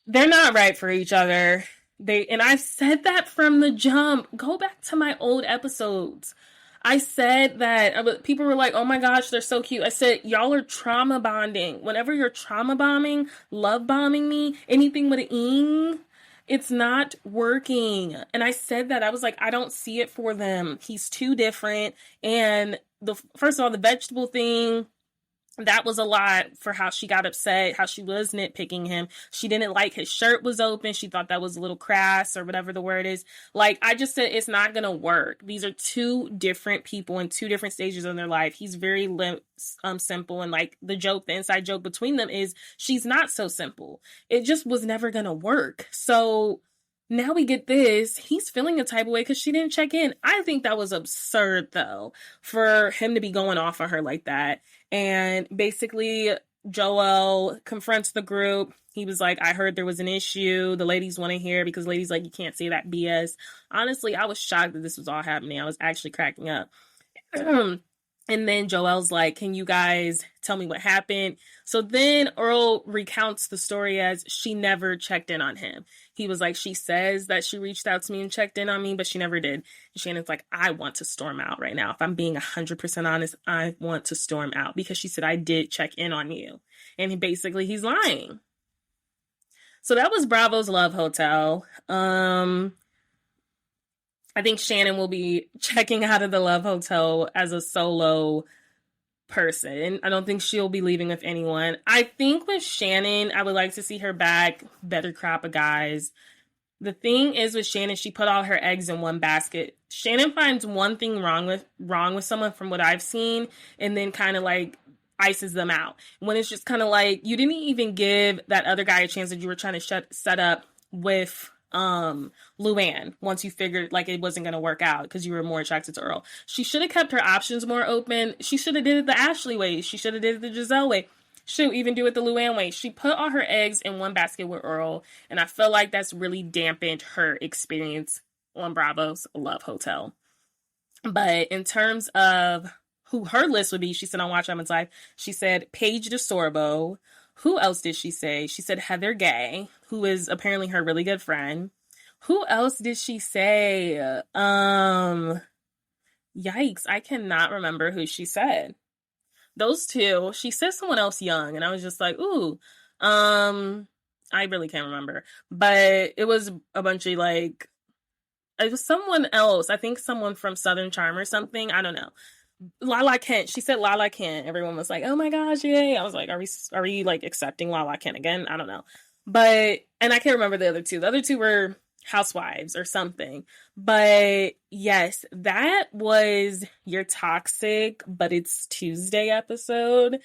They're not right for each other. And I've said that from the jump. Go back to my old episodes. I said that people were like, oh my gosh, they're so cute. I said, y'all are trauma bonding. Whenever you're trauma bombing, love bombing me, anything with an ing, it's not working. And I said that. I was like, I don't see it for them. He's too different. And first of all, the vegetable thing, that was a lot for how she got upset, how she was nitpicking him. She didn't like his shirt was open. She thought that was a little crass or whatever the word is. Like, I just said, it's not going to work. These are two different people in two different stages of their life. He's very simple. And like the inside joke between them is she's not so simple. It just was never going to work. So now we get this. He's feeling a type of way because she didn't check in. I think that was absurd, though, for him to be going off on her like that. And basically, Joel confronts the group. He was like, I heard there was an issue. The ladies want to hear because ladies like, you can't say that BS. Honestly, I was shocked that this was all happening. I was actually cracking up. And then Joel's like, can you guys tell me what happened? So then Earl recounts the story as she never checked in on him. He was like, she says that she reached out to me and checked in on me, but she never did. And Shannon's like, I want to storm out right now. If I'm being 100% honest, I want to storm out because she said, I did check in on you. And he's lying. So that was Bravo's Love Hotel. I think Shannon will be checking out of the Love Hotel as a solo person. I don't think she'll be leaving with anyone. I think with Shannon, I would like to see her back, better crop of guys. The thing is with Shannon, she put all her eggs in one basket. Shannon finds one thing wrong with someone from what I've seen, and then kind of like ices them out. When it's just kind of like, you didn't even give that other guy a chance that you were trying to set up with Luann once you figured like it wasn't going to work out because you were more attracted to Earl. She should have kept her options more open. She should have did it the Ashley way. She should have did it the Giselle way. She'll even do it the Luann way. She put all her eggs in one basket with Earl, and I feel like that's really dampened her experience on Bravo's Love Hotel. But in terms of who her list would be, she said on Watch Women's Life, she said Paige DeSorbo. Who else did she say? She said Heather Gay, who is apparently her really good friend. Who else did she say? Yikes, I cannot remember who she said. Those two. She said someone else young, and I was just like, ooh. I really can't remember. But it was a bunch of like, it was someone else. I think someone from Southern Charm or something. I don't know. Lala Kent. She said Lala Kent. Everyone was like, oh my gosh, yay. I was like, are we like accepting Lala Kent again? I don't know. But, and I can't remember the other two. The other two were housewives or something. But yes, that was your toxic, but it's Tuesday episode.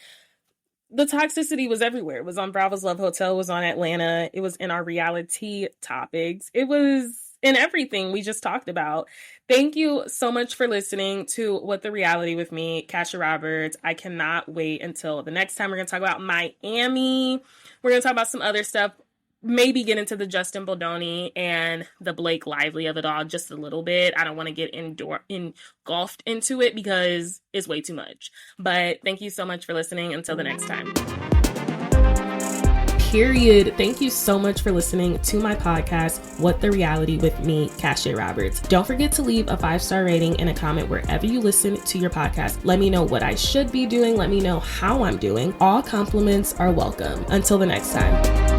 The toxicity was everywhere. It was on Bravo's Love Hotel. It was on Atlanta. It was in our reality topics. It was in everything we just talked about. Thank you so much for listening to What the Reality with me, Kasha Roberts. I cannot wait until the next time we're going to talk about Miami. We're going to talk about some other stuff. Maybe get into the Justin Baldoni and the Blake Lively of it all just a little bit. I don't want to get engulfed into it because it's way too much. But thank you so much for listening. Until the next time. Period. Thank you so much for listening to my podcast, What the Reality with me, Kasha Roberts. Don't forget to leave a 5-star rating and a comment wherever you listen to your podcast. Let me know what I should be doing. Let me know how I'm doing. All compliments are welcome. Until the next time.